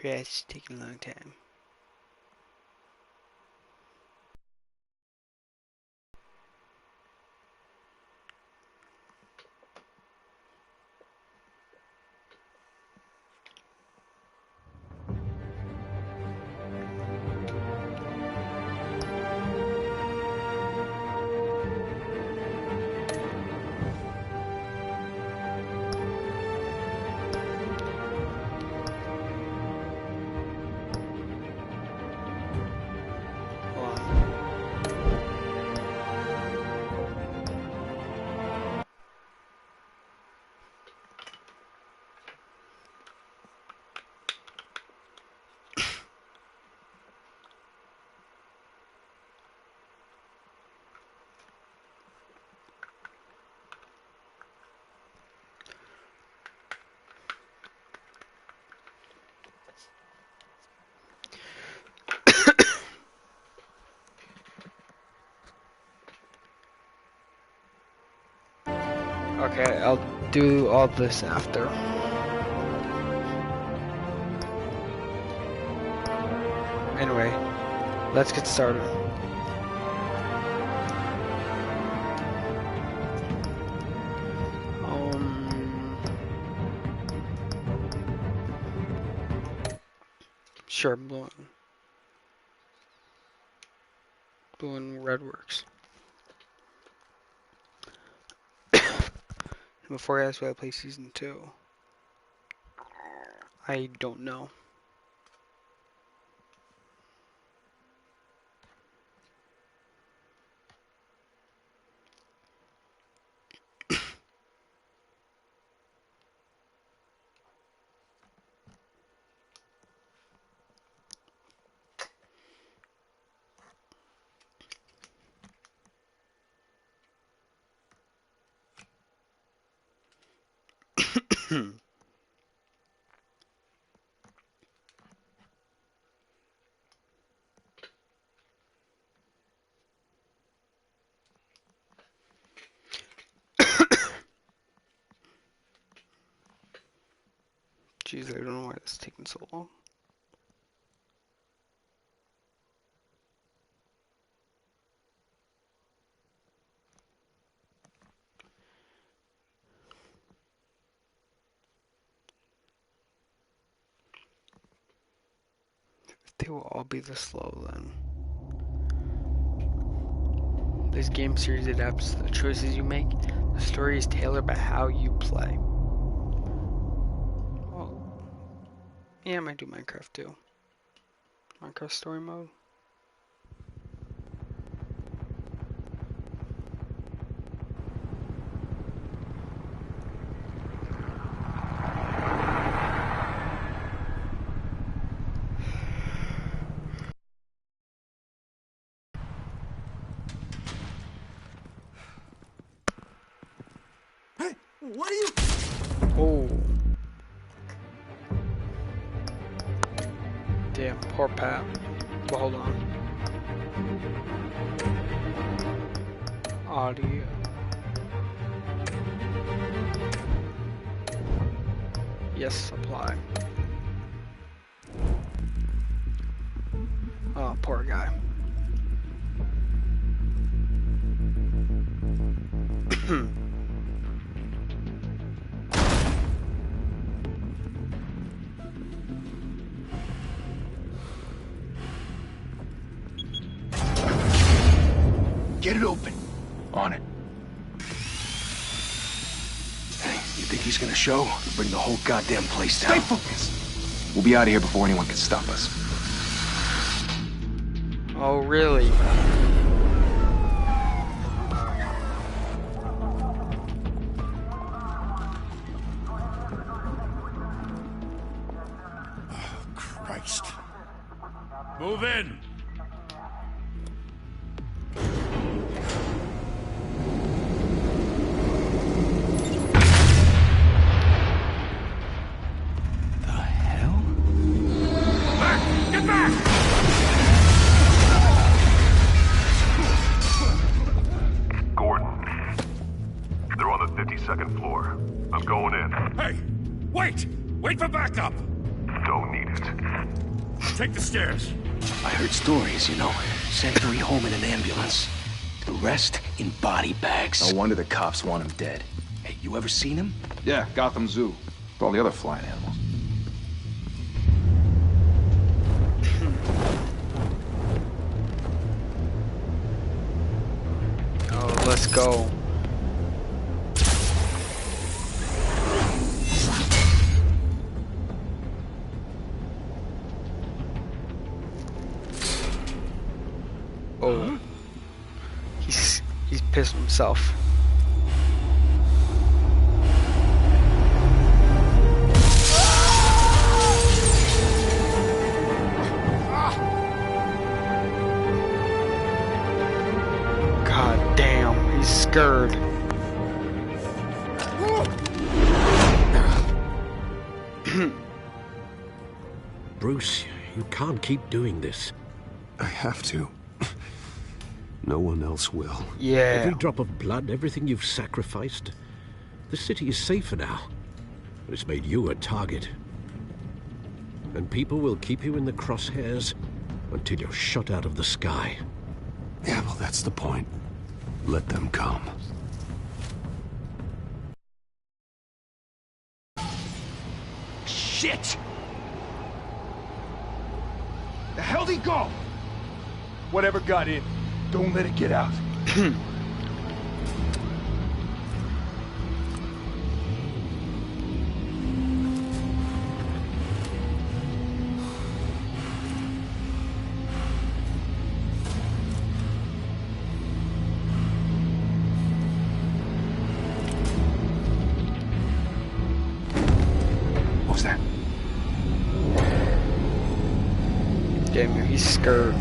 It's taking a long time. Okay, I'll do all this after. Anyway, let's get started. Sure, blue and red works. Before I ask why I play season 2, I don't know. Jeez, I don't know why this is taking so long. They will all be this slow then. This game series adapts to the choices you make. The story is tailored by how you play. Oh, yeah, I might do Minecraft too. Minecraft story mode. What are you? Oh. Damn, poor Pat. Well, hold on. Audio. Yes, apply. Oh, poor guy. Get it open. On it. Hey, you think he's gonna show? He'll bring the whole goddamn place down. Stay focused. We'll be out of here before anyone can stop us. Oh, really? Oh, Christ. Move in. Second floor. I'm going in. Hey! Wait! Wait for backup! Don't need it. Take the stairs. I heard stories, you know. Sent 3 home in an ambulance. The rest in body bags. No wonder the cops want him dead. Hey, you ever seen him? Yeah, Gotham Zoo. With all the other flying animals. Oh, let's go. Oh. He's pissed himself. God damn, he's scared. Bruce, you can't keep doing this. I have to. No one else will. Yeah. Every drop of blood, everything you've sacrificed. The city is safer now. It's made you a target. And people will keep you in the crosshairs until you're shot out of the sky. Yeah, well, that's the point. Let them come. Shit! The hell'd he go? Whatever got in, don't let it get out. What was that? Damn, he's scared.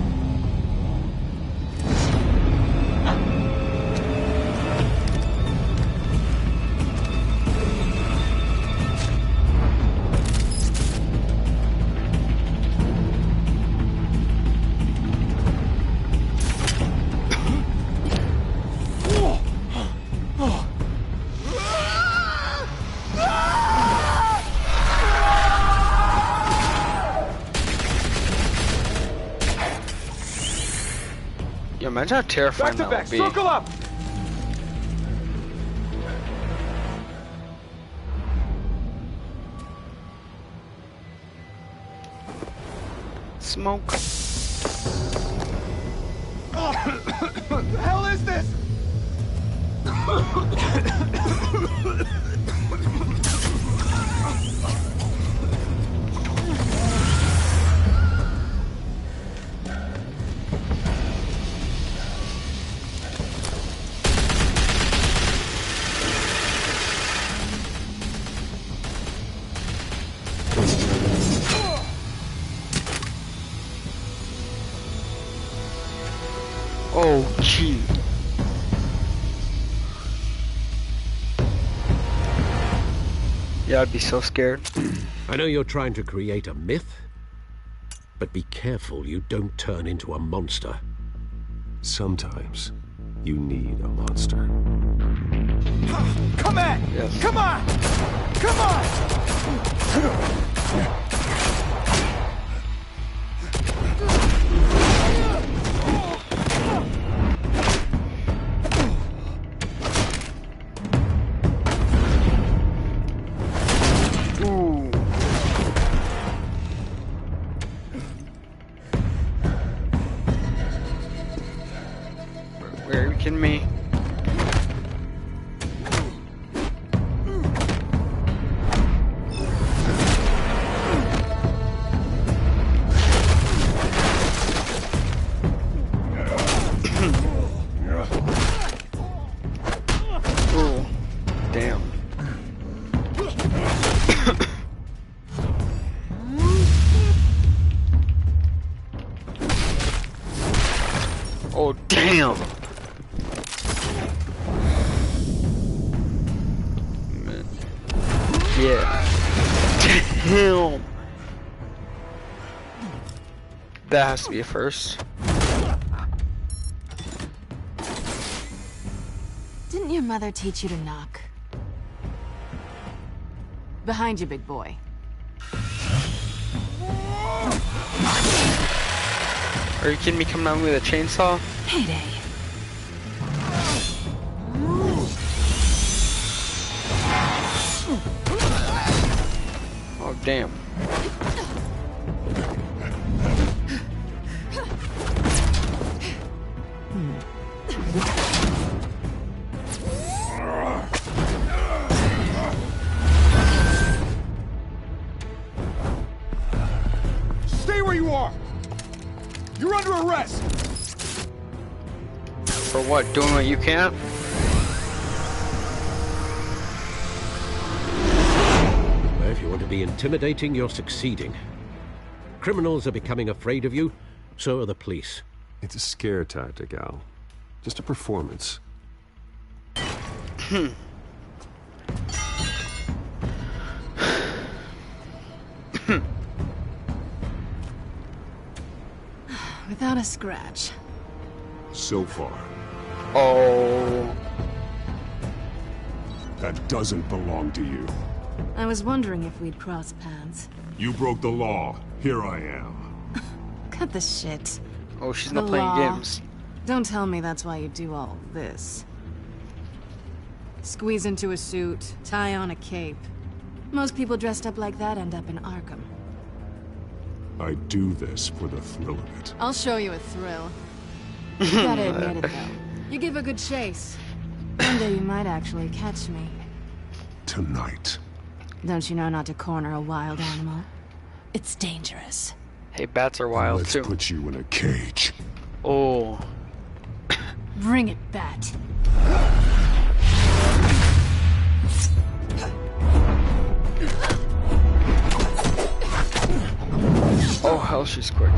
Yo, imagine how terrifying that would be. Circle up! Smoke. What the hell is this? Oh, gee. Yeah, I'd be so scared. I know you're trying to create a myth, but be careful you don't turn into a monster. Sometimes you need a monster. Come on! Yes. Come on! Come on! Ooh. Where are you kidding me? Ooh. Damn. Oh, damn. Man. Yeah. Damn. That has to be a first. Didn't your mother teach you to knock? Behind you, big boy. Are you kidding me? Coming on with a chainsaw? Payday. Oh, damn. Stay where you are! You're under arrest! For what? Doing what you can't? Well, if you want to be intimidating, you're succeeding. Criminals are becoming afraid of you, so are the police. It's a scare tactic, Al. Just a performance. Without a scratch. So far. Oh. That doesn't belong to you. I was wondering if we'd cross paths. You broke the law. Here I am. Cut the shit. Oh, she's not The playing law. games. Don't tell me that's why you do all this. Squeeze into a suit, tie on a cape. Most people dressed up like that end up in Arkham. I do this for the thrill of it. I'll show you a thrill. You gotta admit it, though. You give a good chase. One day you might actually catch me. Tonight. Don't you know not to corner a wild animal? It's dangerous. Hey, bats are wild Let's too. put you in a cage. Oh. Bring it, Bat. Oh, hell, she's quick.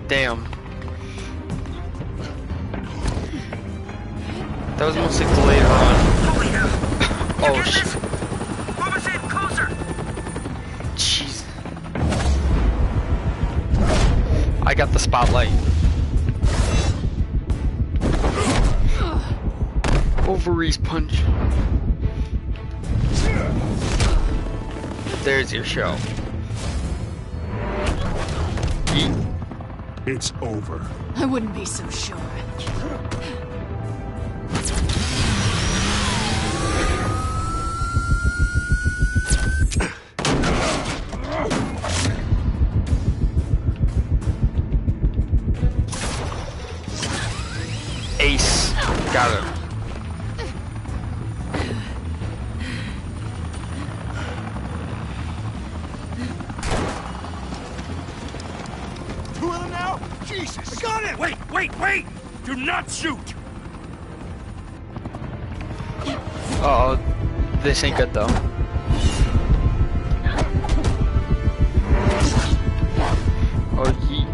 Damn. That was mostly later on. Oh shit. Jeez. I got the spotlight. Ovaries punch. There's your show. Eat. It's over. I wouldn't be so sure. Ace. Got it. Two of them now? Jesus! I got it! Wait! Do not shoot! Uh oh. This ain't good though. Oh, yeet.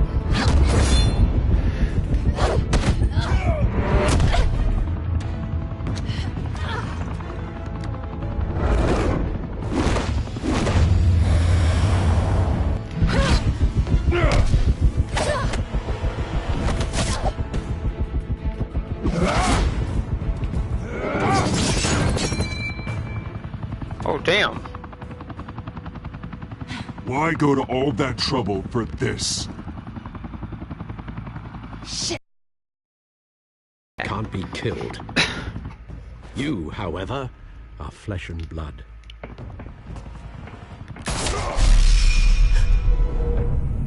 Oh, damn. Why go to all that trouble for this? Can't be killed. You, however, are flesh and blood.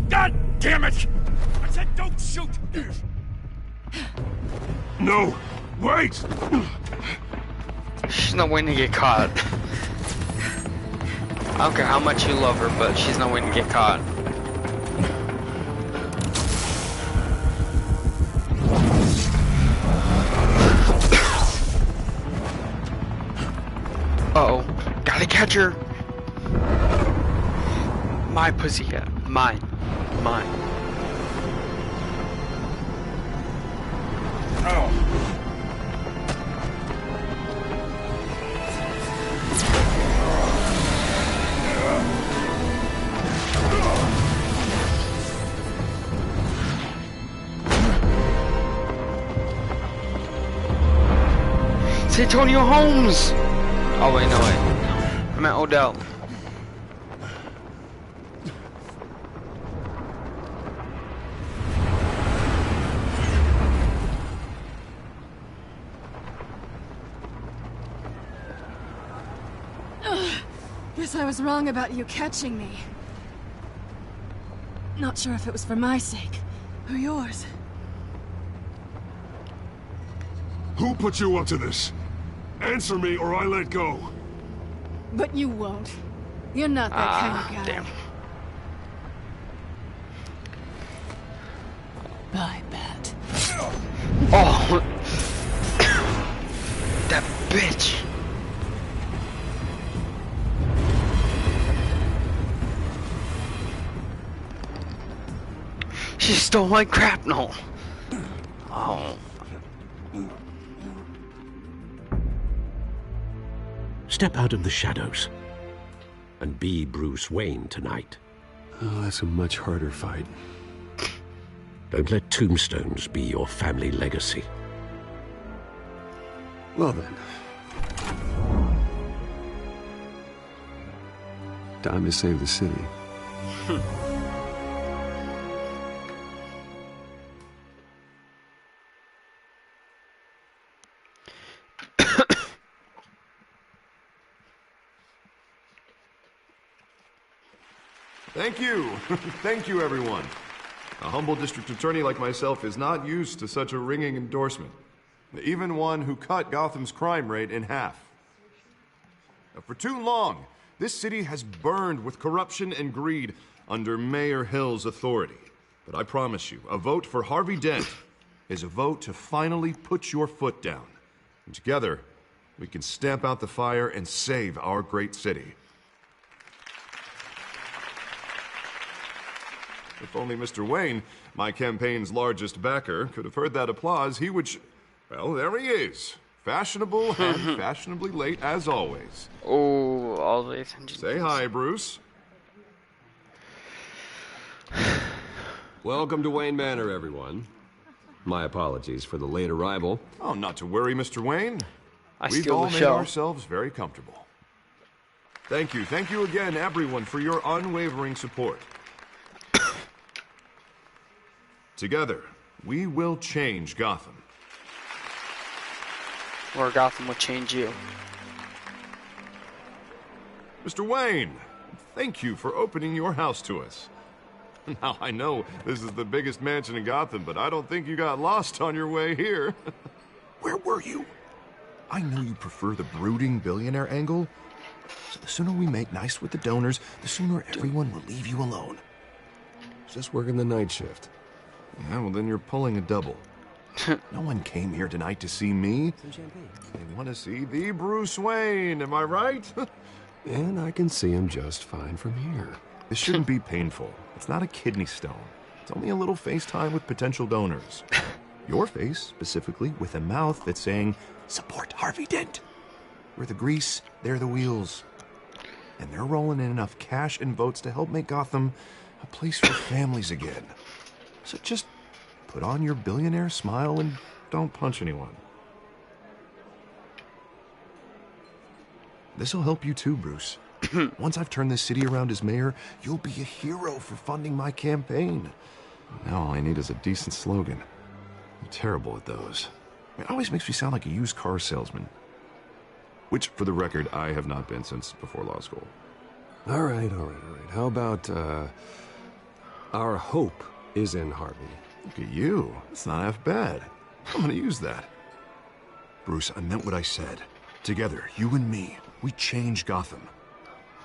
God damn it! I said don't shoot! No! Wait! She's not waiting to get caught. I don't care how much you love her, but she's not waiting to get caught. Uh-oh. Catcher! My pussycat. Mine. Mine. Oh. It's Antonio Holmes! Oh wait, no wait. I meant Odell. Guess I was wrong about you catching me. Not sure if it was for my sake or yours. Who put you up to this? Answer me or I let go. But you won't. You're not that kind of guy. Damn. Bye, Bat. Oh! That bitch! She stole my grapnel! Oh. Step out of the shadows and be Bruce Wayne tonight. Oh, that's a much harder fight. Don't let tombstones be your family legacy. Well then. Time to save the city. Thank you. Thank you, everyone. A humble district attorney like myself is not used to such a ringing endorsement. Even one who cut Gotham's crime rate in half. For too long, this city has burned with corruption and greed under Mayor Hill's authority. But I promise you, a vote for Harvey Dent is a vote to finally put your foot down. And together, we can stamp out the fire and save our great city. If only Mr. Wayne, my campaign's largest backer, could have heard that applause, he would well, there he is. Fashionable and fashionably late as always. Oh, always. Say hi, Bruce. Welcome to Wayne Manor, everyone. My apologies for the late arrival. Oh, not to worry, Mr. Wayne. We've steal all the made show. ourselves very comfortable. Thank you again, everyone, for your unwavering support. Together, we will change Gotham. Or Gotham will change you. Mr. Wayne, thank you for opening your house to us. Now, I know this is the biggest mansion in Gotham, but I don't think you got lost on your way here. Where were you? I know you prefer the brooding billionaire angle, so the sooner we make nice with the donors, the sooner everyone will leave you alone. Just working the night shift. Yeah, well, then you're pulling a double. No one came here tonight to see me. They want to see the Bruce Wayne, am I right? And I can see him just fine from here. This shouldn't be painful. It's not a kidney stone. It's only a little FaceTime with potential donors. Your face, specifically, with a mouth that's saying, support Harvey Dent. We're the grease, they're the wheels. And they're rolling in enough cash and votes to help make Gotham a place for families again. So just put on your billionaire smile and don't punch anyone. This'll help you too, Bruce. Once I've turned this city around as mayor, you'll be a hero for funding my campaign. Now all I need is a decent slogan. I'm terrible at those. It always makes me sound like a used car salesman. Which, for the record, I have not been since before law school. All right. How about, our hope is in Harvey. Look at you. It's not half bad. I'm gonna use that. Bruce, I meant what I said. Together, you and me, we change Gotham.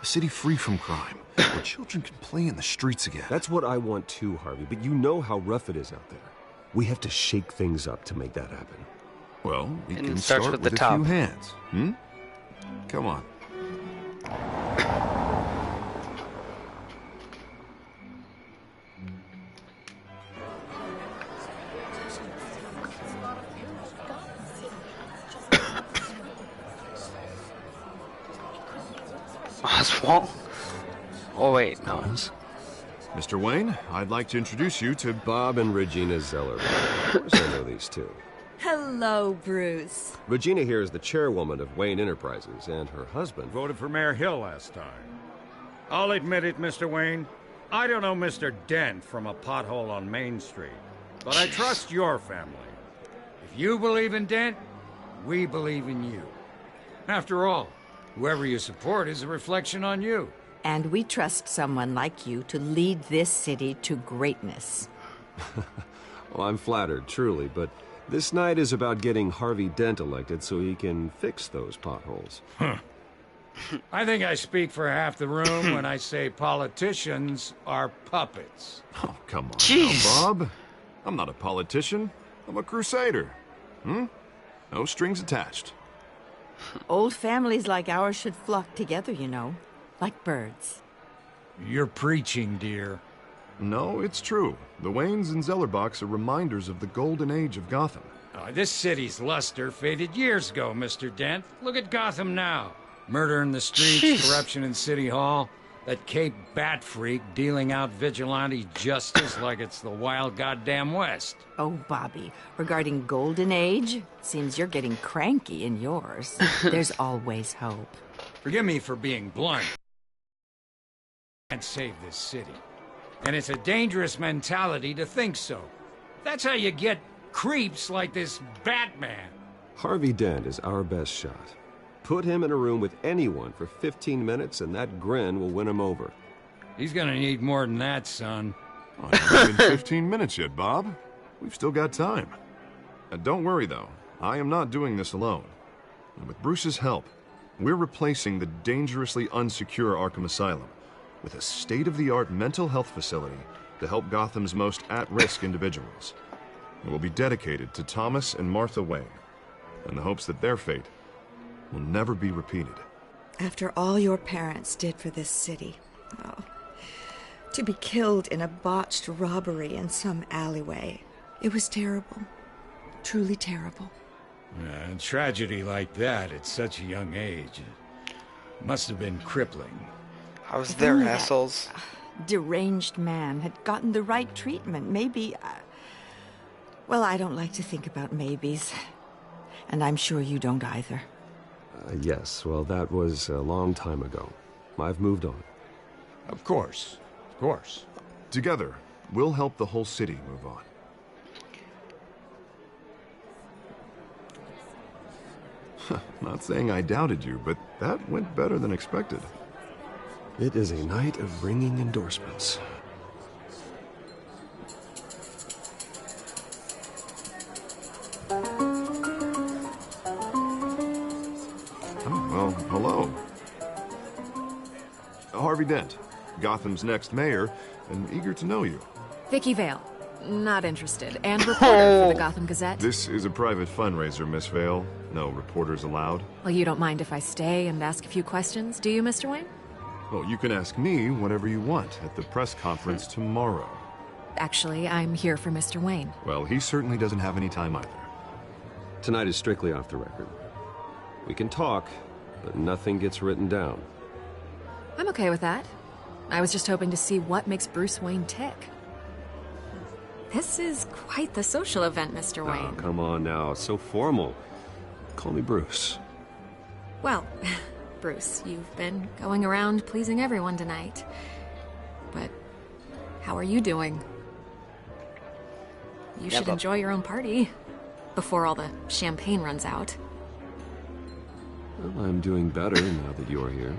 A city free from crime, where children can play in the streets again. That's what I want too, Harvey, but you know how rough it is out there. We have to shake things up to make that happen. Well, we And can it starts start with with the a top. few hands. Come on. Oswald? Oh wait, no. Mr. Wayne, I'd like to introduce you to Bob and Regina Zeller. Of course I know these two. Hello, Bruce. Regina here is the chairwoman of Wayne Enterprises, and her husband... Voted for Mayor Hill last time. I'll admit it, Mr. Wayne. I don't know Mr. Dent from a pothole on Main Street, but I trust your family. If you believe in Dent, we believe in you. After all, whoever you support is a reflection on you. And we trust someone like you to lead this city to greatness. Well, I'm flattered, truly, but this night is about getting Harvey Dent elected so he can fix those potholes. I think I speak for half the room when I say politicians are puppets. Oh, come on Jeez. now, Bob. I'm not a politician. I'm a crusader. No strings attached. Old families like ours should flock together, you know, like birds. You're preaching, dear. No, it's true. The Waynes and Zellerbachs are reminders of the golden age of Gotham. This city's luster faded years ago, Mr. Dent. Look at Gotham now. Murder in the streets, Jeez. corruption in City Hall, that Cape Bat freak dealing out vigilante justice like it's the wild goddamn West. Oh, Bobby, regarding Golden Age, seems you're getting cranky in yours. There's always hope. Forgive me for being blunt. Can't save this city. And it's a dangerous mentality to think so. That's how you get creeps like this Batman. Harvey Dent is our best shot. Put him in a room with anyone for 15 minutes and that grin will win him over. He's gonna need more than that, son. Oh, it hasn't been 15 minutes yet, Bob. We've still got time. Don't worry, though. I am not doing this alone. And with Bruce's help, we're replacing the dangerously unsecure Arkham Asylum with a state-of-the-art mental health facility to help Gotham's most at-risk individuals. It will be dedicated to Thomas and Martha Wayne, in the hopes that their fate will never be repeated. After all your parents did for this city, to be killed in a botched robbery in some alleyway, it was terrible. Truly terrible. A tragedy like that at such a young age must have been crippling. I was there, Only that assholes. deranged man had gotten the right treatment, maybe... well, I don't like to think about maybes. And I'm sure you don't either. Yes, well, that was a long time ago. I've moved on. Of course. Of course. Together, we'll help the whole city move on. Not saying I doubted you, but that went better than expected. It is a night of ringing endorsements. Oh, well, hello. Harvey Dent, Gotham's next mayor, and eager to know you. Vicky Vale. Not interested. And reporter for the Gotham Gazette. This is a private fundraiser, Miss Vale. No reporters allowed. Well, you don't mind if I stay and ask a few questions, do you, Mr. Wayne? Well, you can ask me whatever you want at the press conference tomorrow. Actually, I'm here for Mr. Wayne. Well, he certainly doesn't have any time either. Tonight is strictly off the record. We can talk, but nothing gets written down. I'm okay with that. I was just hoping to see what makes Bruce Wayne tick. This is quite the social event, Mr. Wayne. Oh, come on now. So formal. Call me Bruce. Well, Bruce, you've been going around pleasing everyone tonight. But how are you doing? You should enjoy your own party before all the champagne runs out. Well, I'm doing better now that you're here.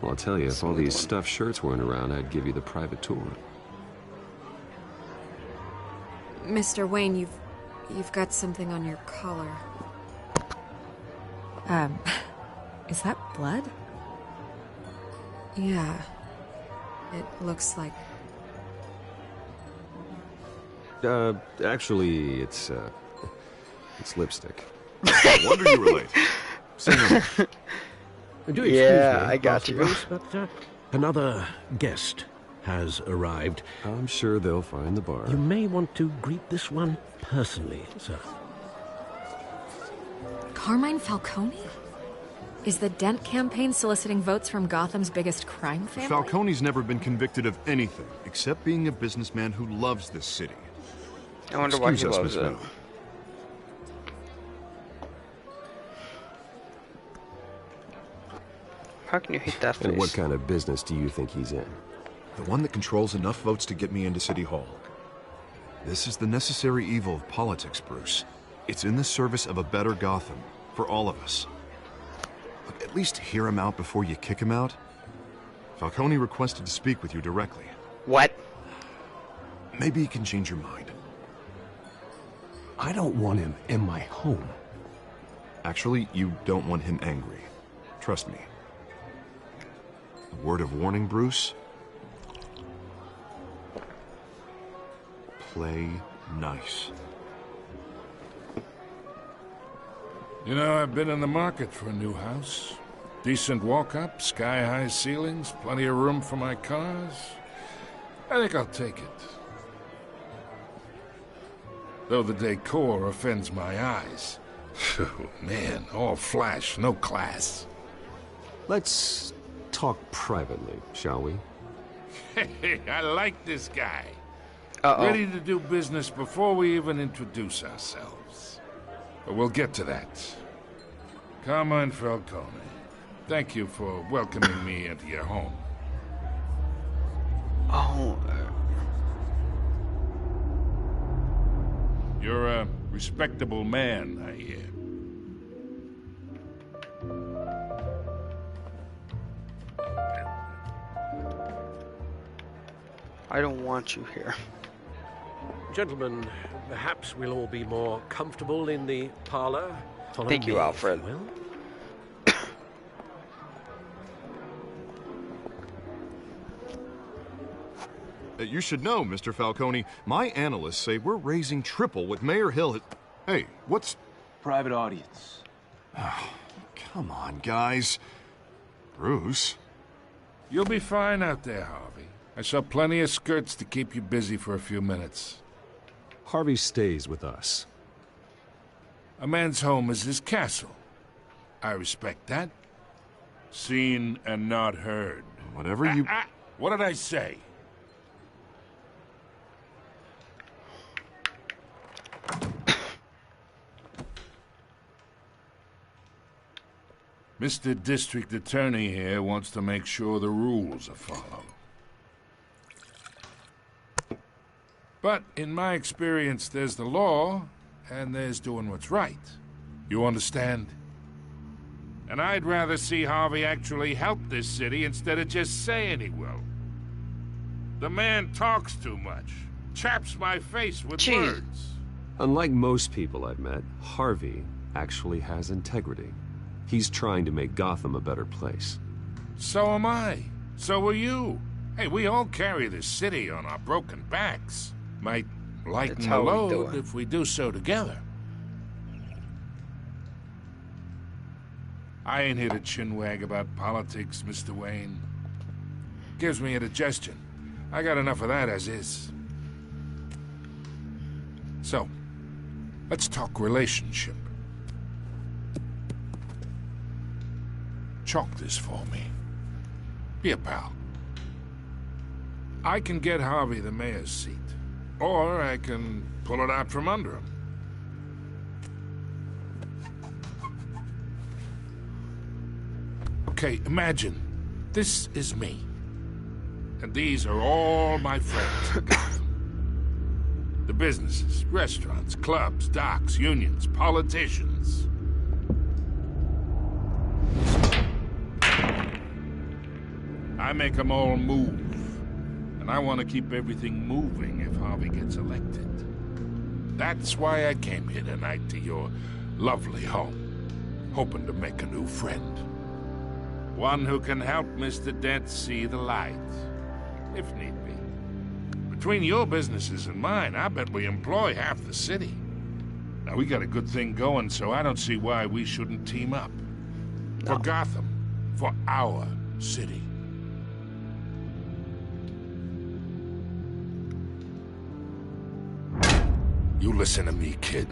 Well, I'll tell you, if all these stuffed shirts weren't around, I'd give you the private tour. Mr. Wayne, you've got something on your collar. Is that blood? Yeah. It looks like... Actually, it's lipstick. No wonder you were late. Say no more. Do excuse Yeah, me, I got Master you. Bruce, but another guest has arrived. I'm sure they'll find the bar. You may want to greet this one personally, sir. Carmine Falcone? Is the Dent campaign soliciting votes from Gotham's biggest crime family? Falcone's never been convicted of anything except being a businessman who loves this city. I wonder why he Excuse us, loves Miss it. Bell. How can you hate that face? And what kind of business do you think he's in? The one that controls enough votes to get me into City Hall. This is the necessary evil of politics, Bruce. It's in the service of a better Gotham, for all of us. Look, at least hear him out before you kick him out. Falcone requested to speak with you directly. What? Maybe he can change your mind. I don't want him in my home. Actually, you don't want him angry. Trust me. A word of warning, Bruce. Play nice. You know, I've been in the market for a new house. Decent walk-up, sky-high ceilings, plenty of room for my cars. I think I'll take it. Though the decor offends my eyes. Oh, man, all flash, no class. Let's talk privately, shall we? Hey, I like this guy. Uh-oh. Ready to do business before we even introduce ourselves. But we'll get to that. Carmine Falcone, thank you for welcoming me into your home. Oh, You're a respectable man, I hear. I don't want you here. Gentlemen, perhaps we'll all be more comfortable in the parlor. Follow Thank you, me, if Alfred. will. You should know, Mr. Falcone, my analysts say we're raising triple what Mayor Hill had... Hey, what's... Private audience. Come on, guys. Bruce? You'll be fine out there, Harvey. I saw plenty of skirts to keep you busy for a few minutes. Harvey stays with us. A man's home is his castle. I respect that. Seen and not heard. Whatever you... What did I say? Mr. District Attorney here wants to make sure the rules are followed. But in my experience, there's the law, and there's doing what's right. You understand? And I'd rather see Harvey actually help this city instead of just saying he will. The man talks too much. Chaps my face with Jeez. words. Unlike most people I've met, Harvey actually has integrity. He's trying to make Gotham a better place. So am I. So are you. Hey, we all carry this city on our broken backs. Might lighten That's the how we do load it. if we do so together. I ain't here to chinwag about politics, Mr. Wayne. Gives me indigestion. I got enough of that as is. So, let's talk relationship. Chalk this for me. Be a pal. I can get Harvey the mayor's seat. Or I can pull it out from under him. Okay, imagine. This is me. And these are all my friends in Gotham. The businesses, restaurants, clubs, docks, unions, politicians. I make them all move. And I want to keep everything moving if Harvey gets elected. That's why I came here tonight to your lovely home, hoping to make a new friend. One who can help Mr. Dent see the light, if need be. Between your businesses and mine, I bet we employ half the city. Now, we got a good thing going, so I don't see why we shouldn't team up. For Gotham, for our city. You listen to me, kid.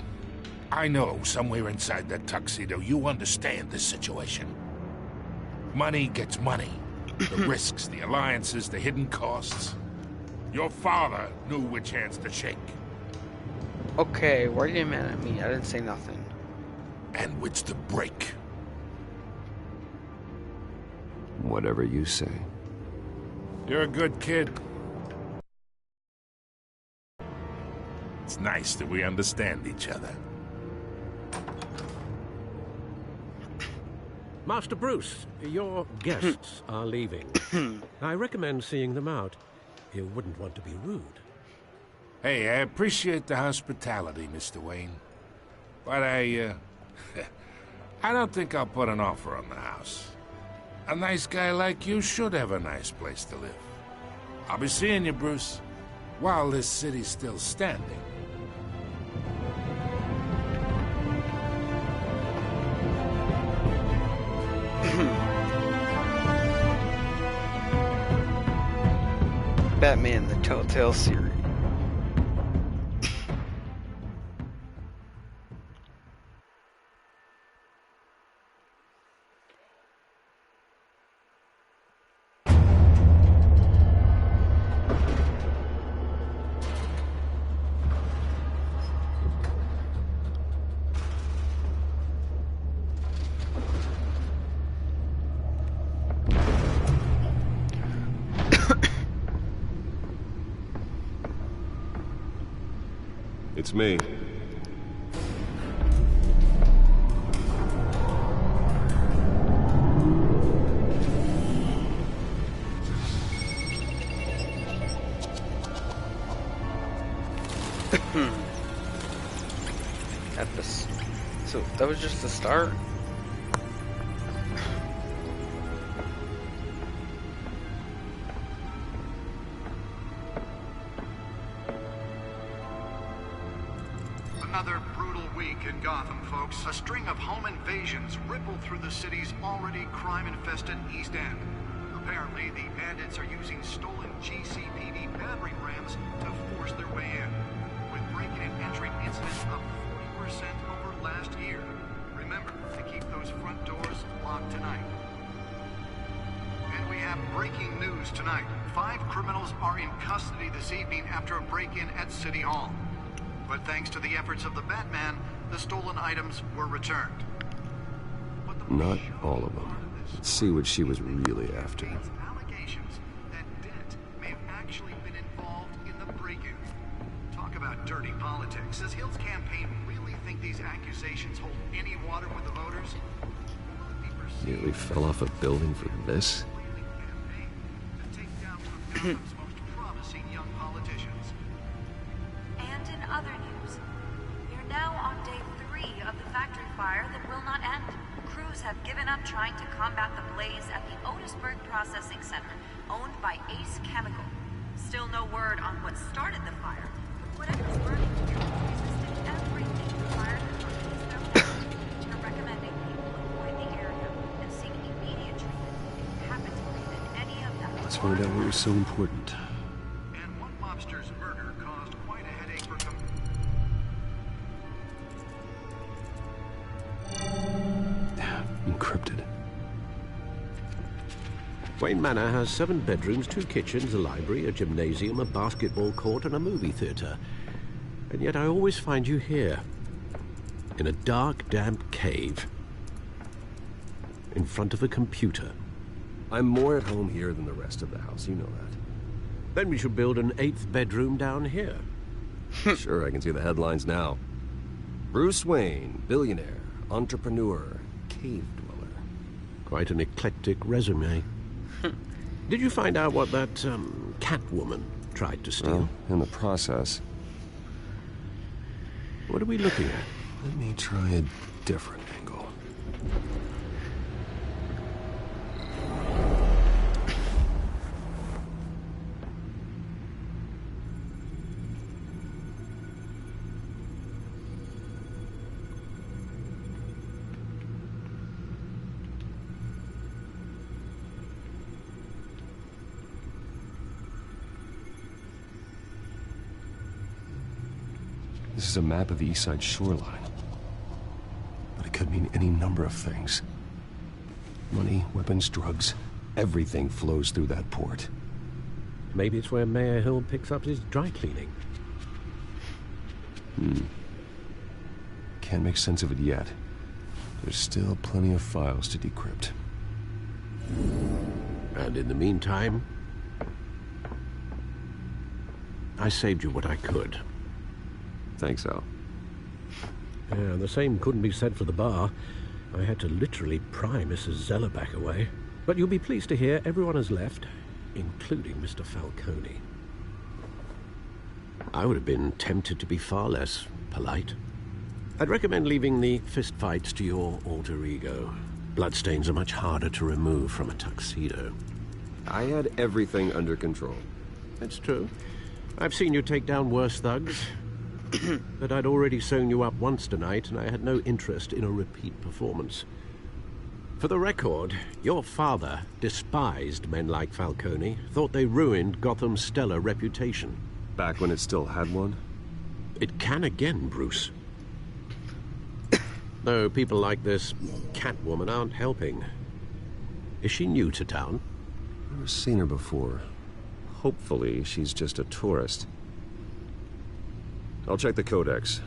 I know somewhere inside that tuxedo you understand this situation. Money gets money. The risks, the alliances, the hidden costs. Your father knew which hands to shake. Okay, why are you mad at me? I didn't say nothing. And which to break. Whatever you say. You're a good kid. It's nice that we understand each other. Master Bruce, your guests are leaving. I recommend seeing them out. You wouldn't want to be rude. Hey, I appreciate the hospitality, Mr. Wayne. But I don't think I'll put an offer on the house. A nice guy like you should have a nice place to live. I'll be seeing you, Bruce, while this city's still standing. Batman, the Telltale series. It's me. At this, so that was just the start. Another brutal week in Gotham, folks. A string of home invasions rippled through the city's already crime-infested East End. Apparently, the bandits are using stolen GCPD battering rams to force their way in, with break-in and entry incidents up 40% over last year. Remember to keep those front doors locked tonight. And we have breaking news tonight. 5 criminals are in custody this evening after a break-in at City Hall. But thanks to the efforts of the Batman, the stolen items were returned. Not all of them. Let's see what she was really after. Allegations that Dent may have actually been involved in the break-in. Talk about dirty politics. Does Hill's campaign really think these accusations hold any water with the voters? Nearly fell off a building for this? To take down one of Gotham's most promising young politicians. And in other news, we're now on day 3 of the factory fire that will not end. Crews have given up trying to combat the blaze at the Otisburg Processing Center, owned by Ace Chemical. Still no word on what started the fire. Whatever's burning here resisted everything the fire department has found. They're recommending people avoid the area and seek immediate treatment if you happen to breathe in any of that. Let's find out what was so important. And one mobster's murder caused quite a headache for Encrypted. Wayne Manor has 7 bedrooms, 2 kitchens, a library, a gymnasium, a basketball court, and a movie theater. And yet I always find you here, in a dark, damp cave, in front of a computer. I'm more at home here than the rest of the house, you know that. Then we should build an 8th bedroom down here. Sure, I can see the headlines now. Bruce Wayne, billionaire, entrepreneur, cave dweller. Quite an eclectic resume. Did you find out what that, Catwoman tried to steal? Well, in the process. What are we looking at? Let me try a different angle. This is a map of the east side shoreline. But it could mean any number of things. Money, weapons, drugs, everything flows through that port. Maybe it's where Mayor Hill picks up his dry cleaning. Can't make sense of it yet. There's still plenty of files to decrypt. And in the meantime, I saved you what I could. Thanks, Al. Yeah, the same couldn't be said for the bar. I had to literally pry Mrs. Zellerback away. But you'll be pleased to hear everyone has left, including Mr. Falcone. I would have been tempted to be far less polite. I'd recommend leaving the fistfights to your alter ego. Bloodstains are much harder to remove from a tuxedo. I had everything under control. That's true. I've seen you take down worse thugs. But I'd already sewn you up once tonight, and I had no interest in a repeat performance. For the record, your father despised men like Falcone, thought they ruined Gotham's stellar reputation. Back when it still had one? It can again, Bruce. Though people like this Catwoman aren't helping. Is she new to town? Never seen her before. Hopefully, she's just a tourist. I'll check the codex.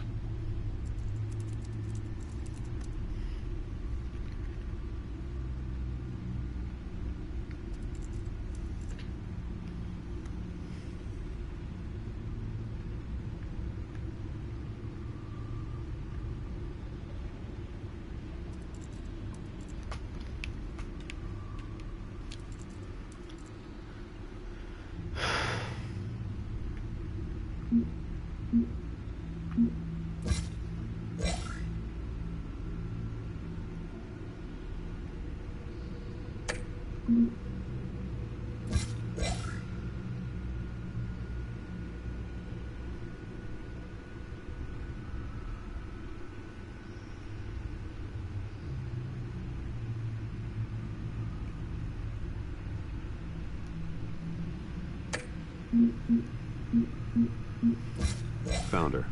Found her.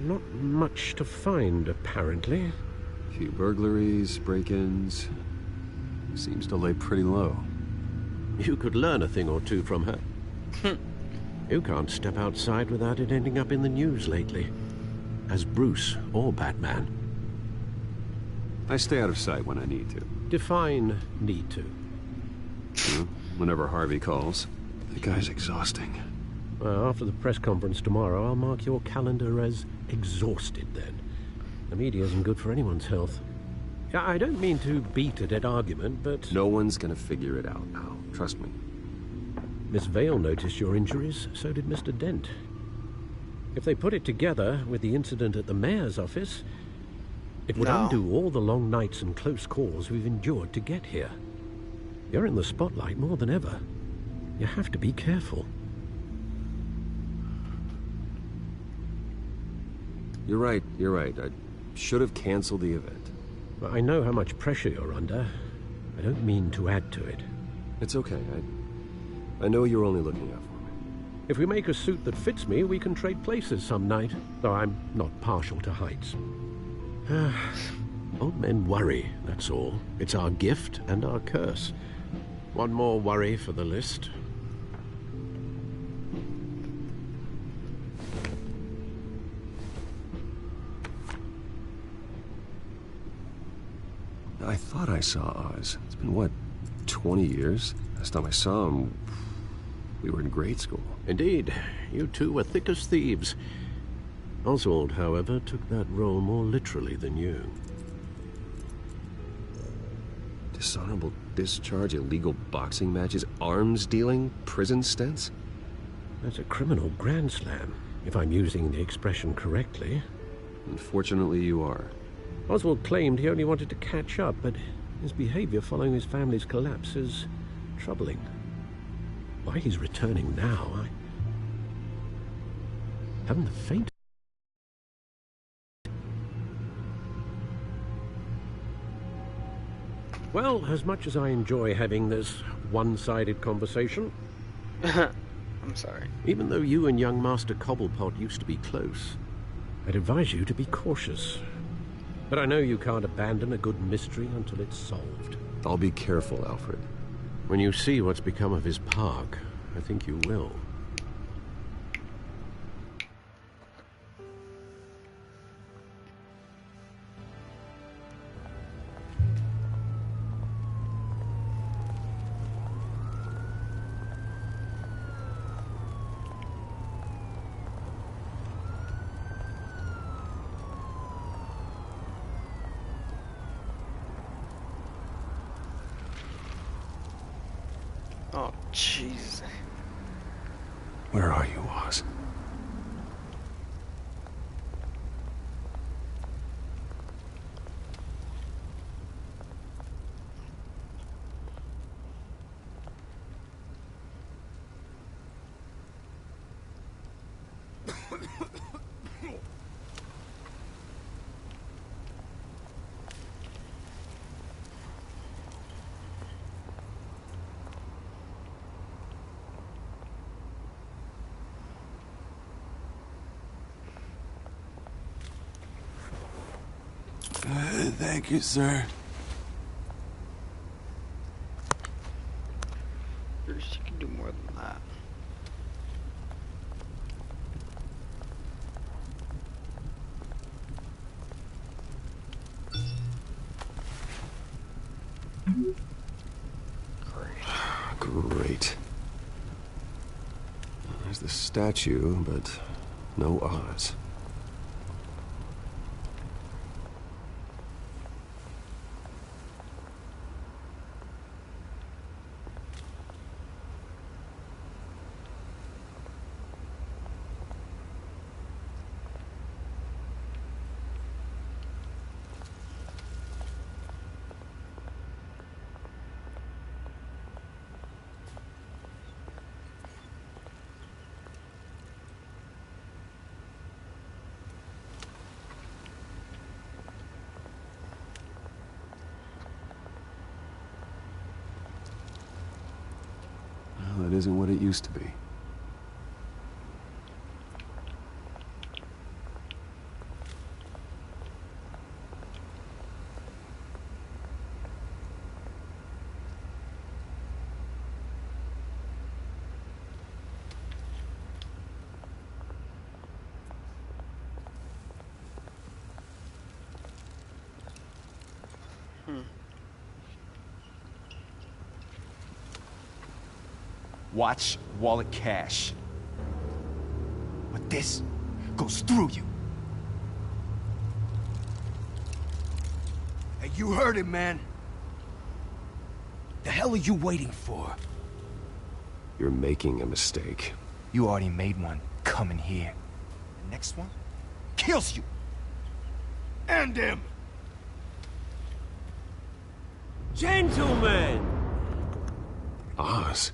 Not much to find, apparently. Few burglaries, break-ins. Seems to lay pretty low. You could learn a thing or two from her. You can't step outside without it ending up in the news lately. As Bruce or Batman. I stay out of sight when I need to. Define need to. Whenever Harvey calls. The guy's exhausting. Well, after the press conference tomorrow, I'll mark your calendar as exhausted then. The media isn't good for anyone's health. I don't mean to beat a dead argument, but... No one's gonna figure it out, Al. Trust me. Miss Vale noticed your injuries, so did Mr. Dent. If they put it together with the incident at the mayor's office, it would undo all the long nights and close calls we've endured to get here. You're in the spotlight more than ever. You have to be careful. You're right. I should have canceled the event. I know how much pressure you're under. I don't mean to add to it. It's okay. I know you're only looking out for me. If we make a suit that fits me, we can trade places some night, though I'm not partial to heights. Old men worry, that's all. It's our gift and our curse. One more worry for the list. I thought I saw Oz. It's been, what, 20 years. Last time I saw him, we were in grade school. Indeed, you two were thick as thieves. Oswald, however, took that role more literally than you. Dishonorable discharge, illegal boxing matches, arms dealing, prison stints? That's a criminal grand slam, if I'm using the expression correctly. Unfortunately, you are. Oswald claimed he only wanted to catch up, but his behavior following his family's collapse is troubling. Why he's returning now, I haven't the faintest. Well, as much as I enjoy having this one-sided conversation... I'm sorry. Even though you and young Master Cobblepot used to be close, I'd advise you to be cautious. But I know you can't abandon a good mystery until it's solved. I'll be careful, Alfred. When you see what's become of his park, I think you will. Oh, jeez. Where are you, Oz? Thank you, sir. Bruce, you can do more than that. Great. There's the statue, but no Oz. Well, that isn't what it used to be. Watch wallet cash. But this goes through you. Hey, you heard him, man. The hell are you waiting for? You're making a mistake. You already made one coming here. The next one kills you. And him. Gentlemen! Oz.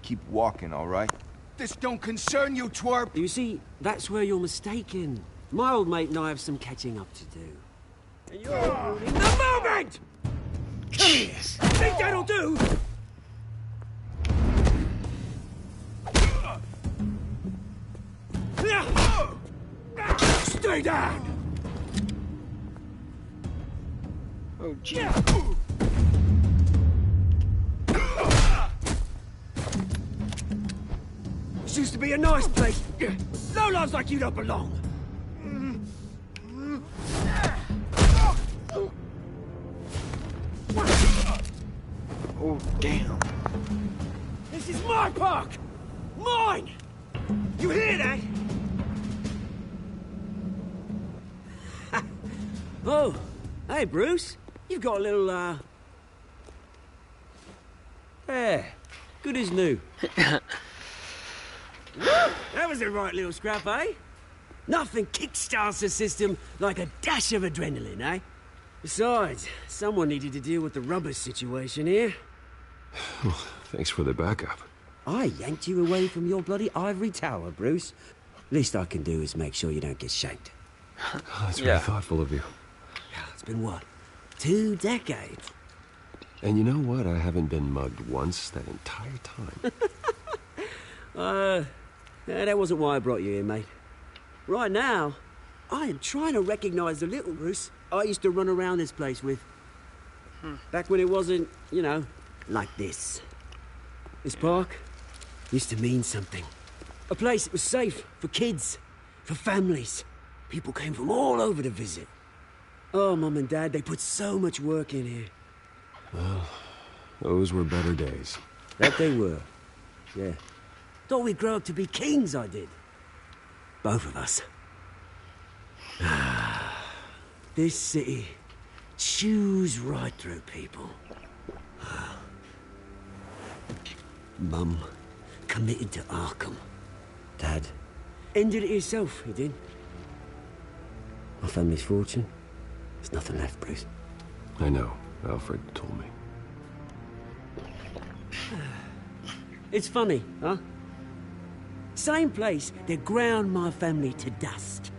Keep walking, all right? This don't concern you, twerp! You see, that's where you're mistaken. My old mate and I have some catching up to do. And you're ruining the moment! Come here! Think that'll do? Stay down! Oh, jeez. This used to be a nice place. Lowlifes like you don't belong. Oh, damn. my park! Mine! You hear that? Oh, hey, Bruce. You've got a little, yeah, good as new. That was a right little scrap, eh? Nothing kickstarts the system like a dash of adrenaline, eh? Besides, someone needed to deal with the rubber situation here. Thanks for the backup. I yanked you away from your bloody ivory tower, Bruce. Least I can do is make sure you don't get shanked. That's really thoughtful of you. It's been what? 2 decades? And you know what? I haven't been mugged once that entire time. That wasn't why I brought you here, mate. Right now, I am trying to recognize the little Bruce I used to run around this place with. Back when it wasn't, you know, like this. This park used to mean something. A place that was safe for kids, for families. People came from all over to visit. Oh, Mum and Dad, they put so much work in here. Well, those were better days. That they were. Yeah. Thought we'd grow up to be kings, I did. Both of us. This city chews right through people. Mum committed to Arkham. Dad ended it himself, he did. My family's fortune. There's nothing left, Bruce. I know. Alfred told me. It's funny, huh? Same place that ground my family to dust.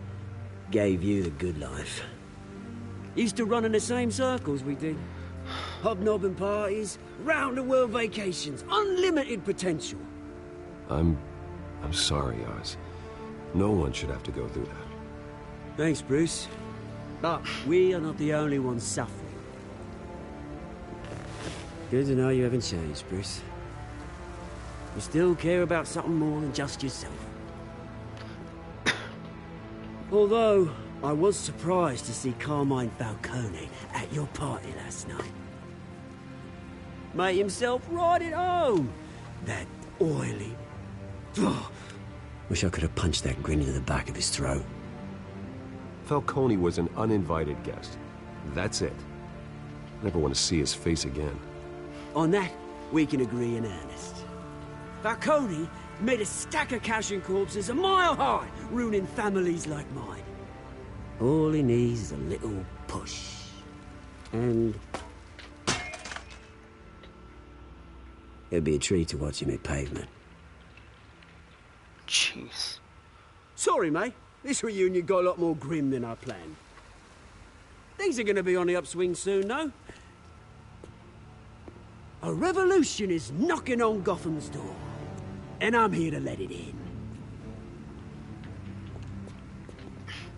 Gave you the good life. Used to run in the same circles we did. Hobnobbing parties, round-the-world vacations, unlimited potential. I'm sorry, Oz. No one should have to go through that. Thanks, Bruce. But we are not the only ones suffering. Good to know you haven't changed, Bruce. You still care about something more than just yourself. Although, I was surprised to see Carmine Falcone at your party last night. Made himself right at home. That oily... Oh, wish I could have punched that grin into the back of his throat. Falcone was an uninvited guest. That's it. Never want to see his face again. On that, we can agree in earnest. Falcone made a stack of cash and corpses a mile high, ruining families like mine. All he needs is a little push. And... it'd be a treat to watch him hit pavement. Jeez. Sorry, mate. This reunion got a lot more grim than I planned. Things are gonna be on the upswing soon, though. A revolution is knocking on Gotham's door. And I'm here to let it in.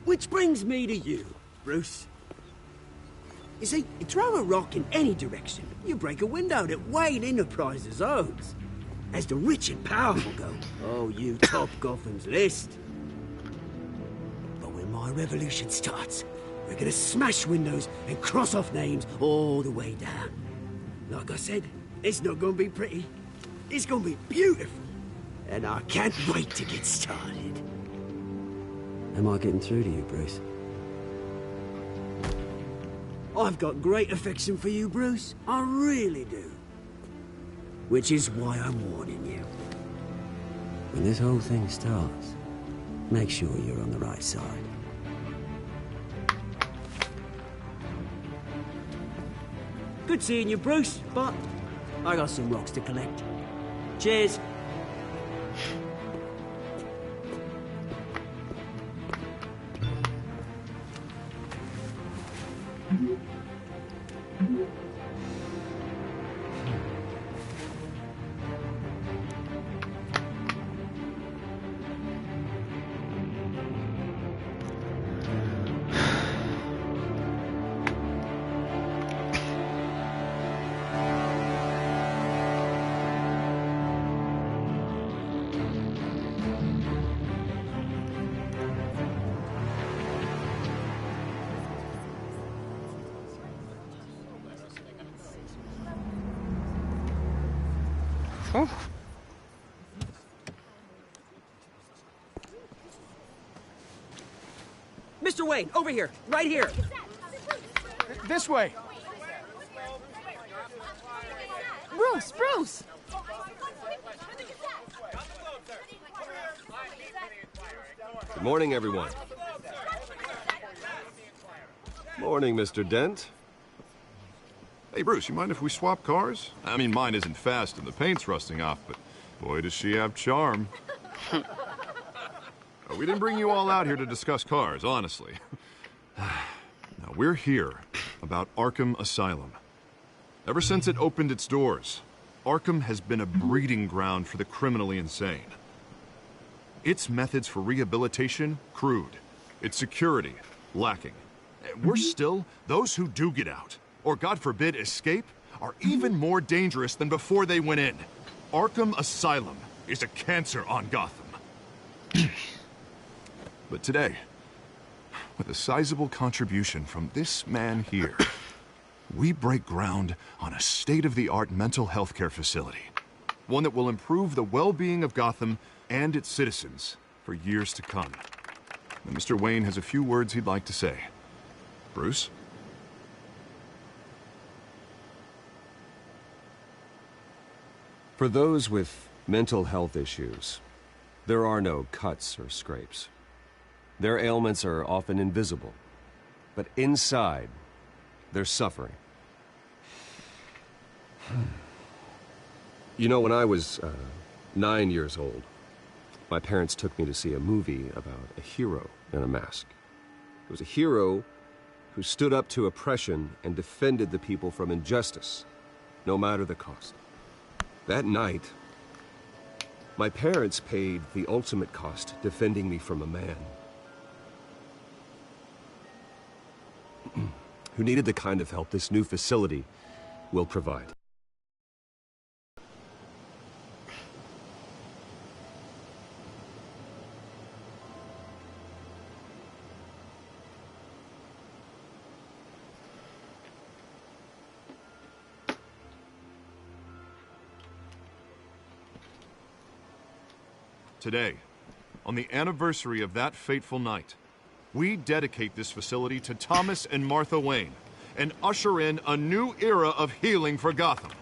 Which brings me to you, Bruce. You see, you throw a rock in any direction, you break a window that Wayne Enterprises owns. As the rich and powerful go, oh, you top Gotham's list. But when my revolution starts, we're gonna smash windows and cross off names all the way down. Like I said, it's not gonna be pretty. It's gonna be beautiful. And I can't wait to get started. Am I getting through to you, Bruce? I've got great affection for you, Bruce. I really do. Which is why I'm warning you. When this whole thing starts, make sure you're on the right side. Good seeing you, Bruce, but I got some rocks to collect. Cheers. Mr. Wayne, over here, right here. This way. Bruce! Good morning, everyone. Morning, Mr. Dent. Hey, Bruce, you mind if we swap cars? I mean, mine isn't fast and the paint's rusting off, but boy, does she have charm. We didn't bring you all out here to discuss cars, honestly. Now, we're here about Arkham Asylum. Ever since it opened its doors, Arkham has been a breeding ground for the criminally insane. Its methods for rehabilitation, crude. Its security, lacking. Worse still, those who do get out, or God forbid escape, are even more dangerous than before they went in. Arkham Asylum is a cancer on Gotham. But today, with a sizable contribution from this man here, we break ground on a state-of-the-art mental health care facility. One that will improve the well-being of Gotham and its citizens for years to come. And Mr. Wayne has a few words he'd like to say. Bruce? For those with mental health issues, there are no cuts or scrapes. Their ailments are often invisible, but inside, they're suffering. You know, when I was 9 years old, my parents took me to see a movie about a hero in a mask. It was a hero who stood up to oppression and defended the people from injustice, no matter the cost. That night, my parents paid the ultimate cost defending me from a man who needed the kind of help this new facility will provide. Today, on the anniversary of that fateful night, we dedicate this facility to Thomas and Martha Wayne and usher in a new era of healing for Gotham.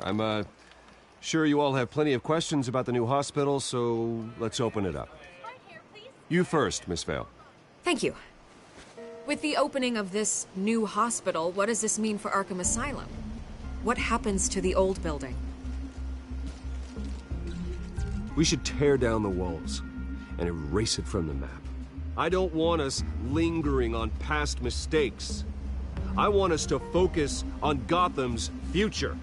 I'm sure you all have plenty of questions about the new hospital, so let's open it up. You first, Miss Vale. Thank you. With the opening of this new hospital, what does this mean for Arkham Asylum? What happens to the old building? We should tear down the walls and erase it from the map. I don't want us lingering on past mistakes. I want us to focus on Gotham's future.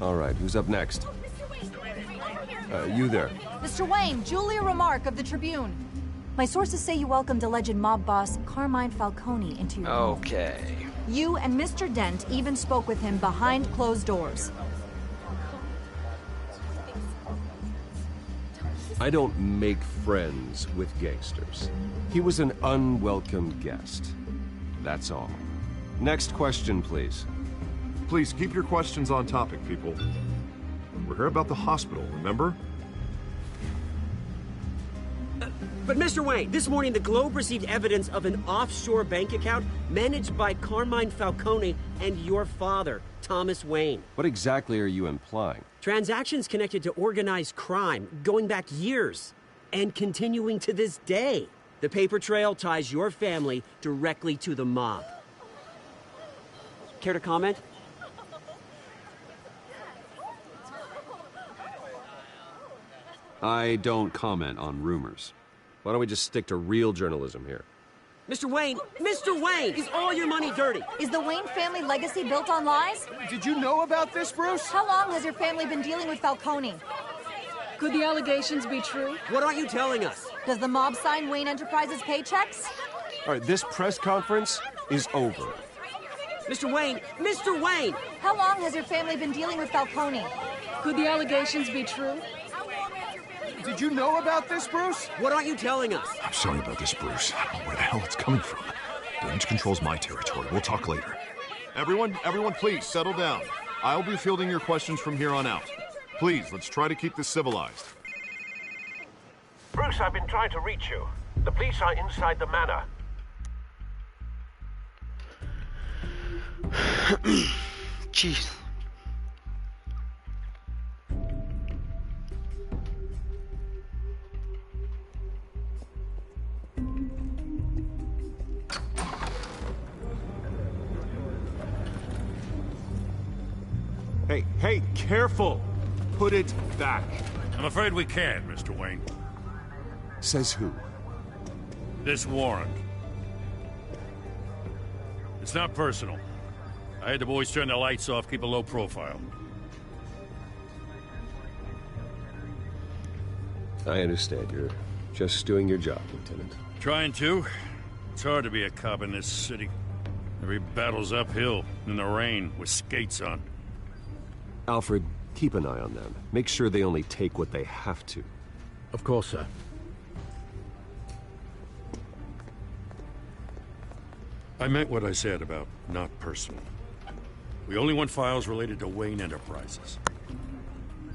All right, who's up next? You there. Mr. Wayne, Julia Remark of the Tribune. My sources say you welcomed alleged mob boss Carmine Falcone into your home. Okay. You and Mr. Dent even spoke with him behind closed doors. I don't make friends with gangsters. He was an unwelcome guest. That's all. Next question, please. Please keep your questions on topic, people. We're here about the hospital, remember? But Mr. Wayne, this morning the Globe received evidence of an offshore bank account managed by Carmine Falcone and your father, Thomas Wayne. What exactly are you implying? Transactions connected to organized crime going back years and continuing to this day. The paper trail ties your family directly to the mob. Care to comment? I don't comment on rumors. Why don't we just stick to real journalism here? Mr. Wayne, is all your money dirty? Is the Wayne family legacy built on lies? Did you know about this, Bruce? How long has your family been dealing with Falcone? Could the allegations be true? What aren't you telling us? Does the mob sign Wayne Enterprises paychecks? All right, this press conference is over. Mr. Wayne! How long has your family been dealing with Falcone? Could the allegations be true? Did you know about this, Bruce? What aren't you telling us? I'm sorry about this, Bruce. I don't know where the hell it's coming from. Damage control's my territory. We'll talk later. Everyone, please settle down. I'll be fielding your questions from here on out. Please, let's try to keep this civilized. Bruce, I've been trying to reach you. The police are inside the manor. Jeez. Hey, careful! Put it back. I'm afraid we can't, Mr. Wayne. Says who? This warrant. It's not personal. I had the boys turn the lights off, keep a low profile. I understand. You're just doing your job, Lieutenant. Trying to. It's hard to be a cop in this city. Every battle's uphill, in the rain, with skates on. Alfred, keep an eye on them. Make sure they only take what they have to. Of course, sir. I meant what I said about not personal. We only want files related to Wayne Enterprises.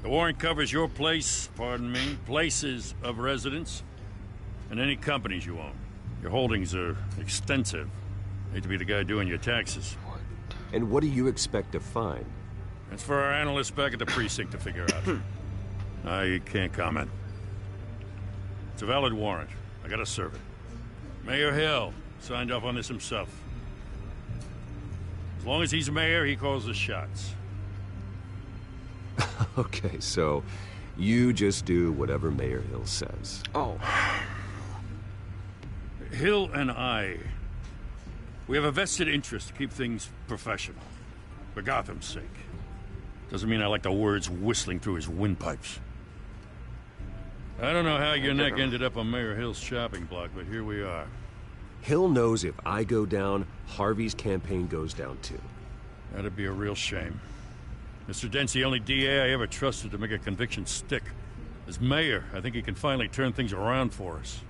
The warrant covers your place, pardon me, places of residence, and any companies you own. Your holdings are extensive. Hate to be the guy doing your taxes. And what do you expect to find? That's for our analysts back at the precinct to figure out. I can't comment. It's a valid warrant. I gotta serve it. Mayor Hill signed off on this himself. As long as he's mayor, he calls the shots. Okay, so you just do whatever Mayor Hill says. Oh. Hill and we have a vested interest to keep things professional. For Gotham's sake. Doesn't mean I like the words whistling through his windpipes. I don't know how your neck ended up on Mayor Hill's shopping block, but here we are. Hill knows if I go down, Harvey's campaign goes down too. That'd be a real shame. Mr. Dent's the only DA I ever trusted to make a conviction stick. As mayor, I think he can finally turn things around for us.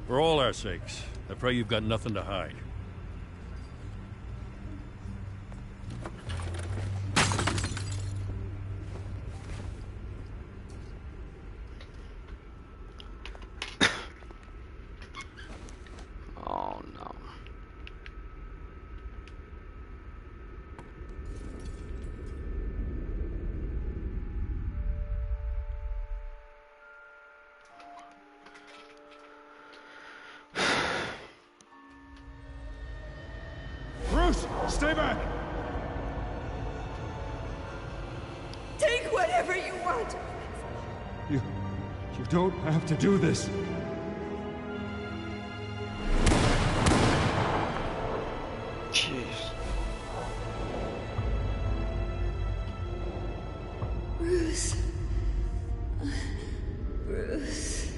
For all our sakes, I pray you've got nothing to hide. Oh no. Bruce, stay back! Take whatever you want. You don't have to do this. Jeez. Bruce. Bruce.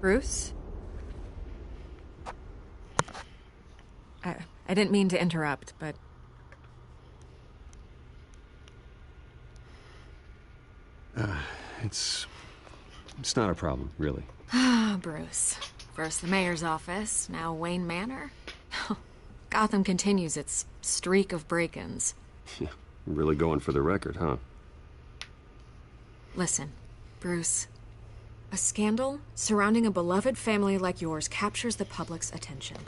Bruce? I didn't mean to interrupt, but... It's not a problem, really. Ah, Bruce. First the mayor's office, now Wayne Manor. Gotham continues its streak of break-ins. Yeah, really going for the record, huh? Listen, Bruce. A scandal surrounding a beloved family like yours captures the public's attention.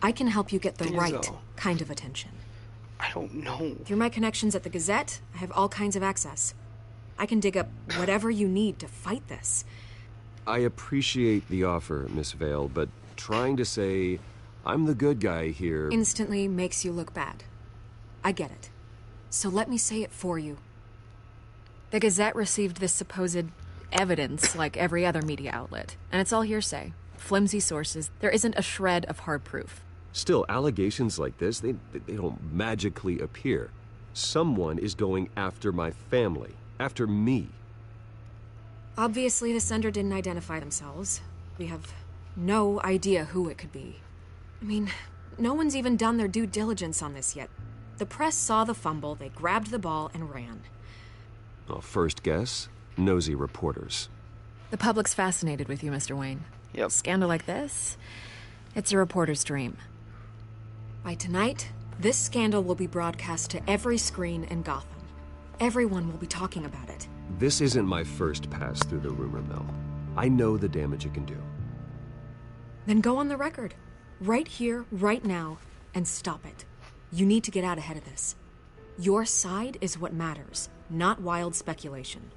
I can help you get the right kind of attention. I don't know. Through my connections at the Gazette, I have all kinds of access. I can dig up whatever you need to fight this. I appreciate the offer, Miss Vale, but trying to say I'm the good guy here... instantly makes you look bad. I get it. So let me say it for you. The Gazette received this supposed evidence like every other media outlet, and it's all hearsay. Flimsy sources. There isn't a shred of hard proof. Still, allegations like this, they don't magically appear. Someone is going after my family. After me. Obviously, the sender didn't identify themselves. We have no idea who it could be. I mean, no one's even done their due diligence on this yet. The press saw the fumble, they grabbed the ball and ran. Well, first guess, nosy reporters. The public's fascinated with you, Mr. Wayne. Yep. A scandal like this? It's a reporter's dream. By tonight, this scandal will be broadcast to every screen in Gotham. Everyone will be talking about it. This isn't my first pass through the rumor mill. I know the damage it can do. Then go on the record. Right here, right now, and stop it. You need to get out ahead of this. Your side is what matters, not wild speculation.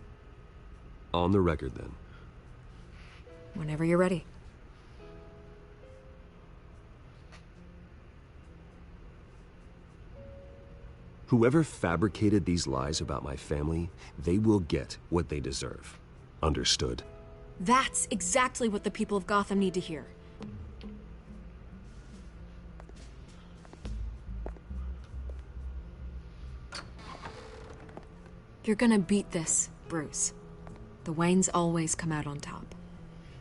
On the record, then. Whenever you're ready. Whoever fabricated these lies about my family, they will get what they deserve. Understood? That's exactly what the people of Gotham need to hear. You're gonna beat this, Bruce. The Waynes always come out on top.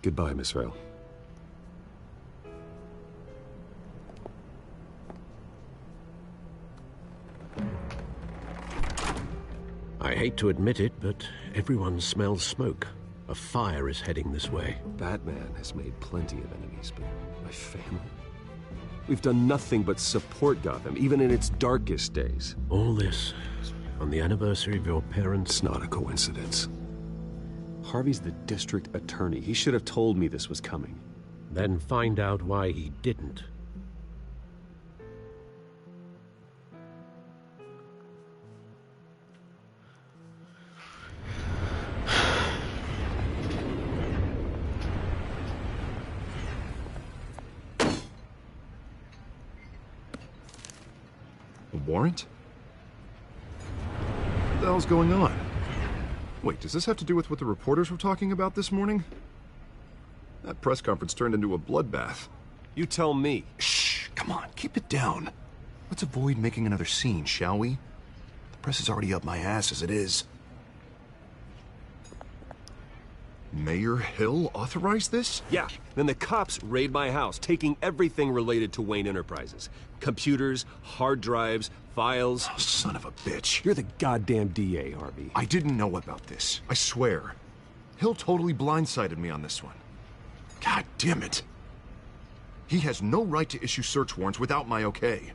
Goodbye, Miss Vale. I hate to admit it, but everyone smells smoke. A fire is heading this way. Batman has made plenty of enemies, but my family? We've done nothing but support Gotham, even in its darkest days. All this on the anniversary of your parents'... It's not a coincidence. Harvey's the district attorney. He should have told me this was coming. Then find out why he didn't. A warrant? What the hell's going on? Wait, does this have to do with what the reporters were talking about this morning? That press conference turned into a bloodbath. You tell me. Shh, come on, keep it down. Let's avoid making another scene, shall we? The press is already up my ass as it is. Mayor Hill authorized this? Yeah, then the cops raid my house, taking everything related to Wayne Enterprises. Computers, hard drives, files. Oh, son of a bitch. You're the goddamn DA, Harvey. I didn't know about this, I swear. Hill totally blindsided me on this one. God damn it. He has no right to issue search warrants without my okay.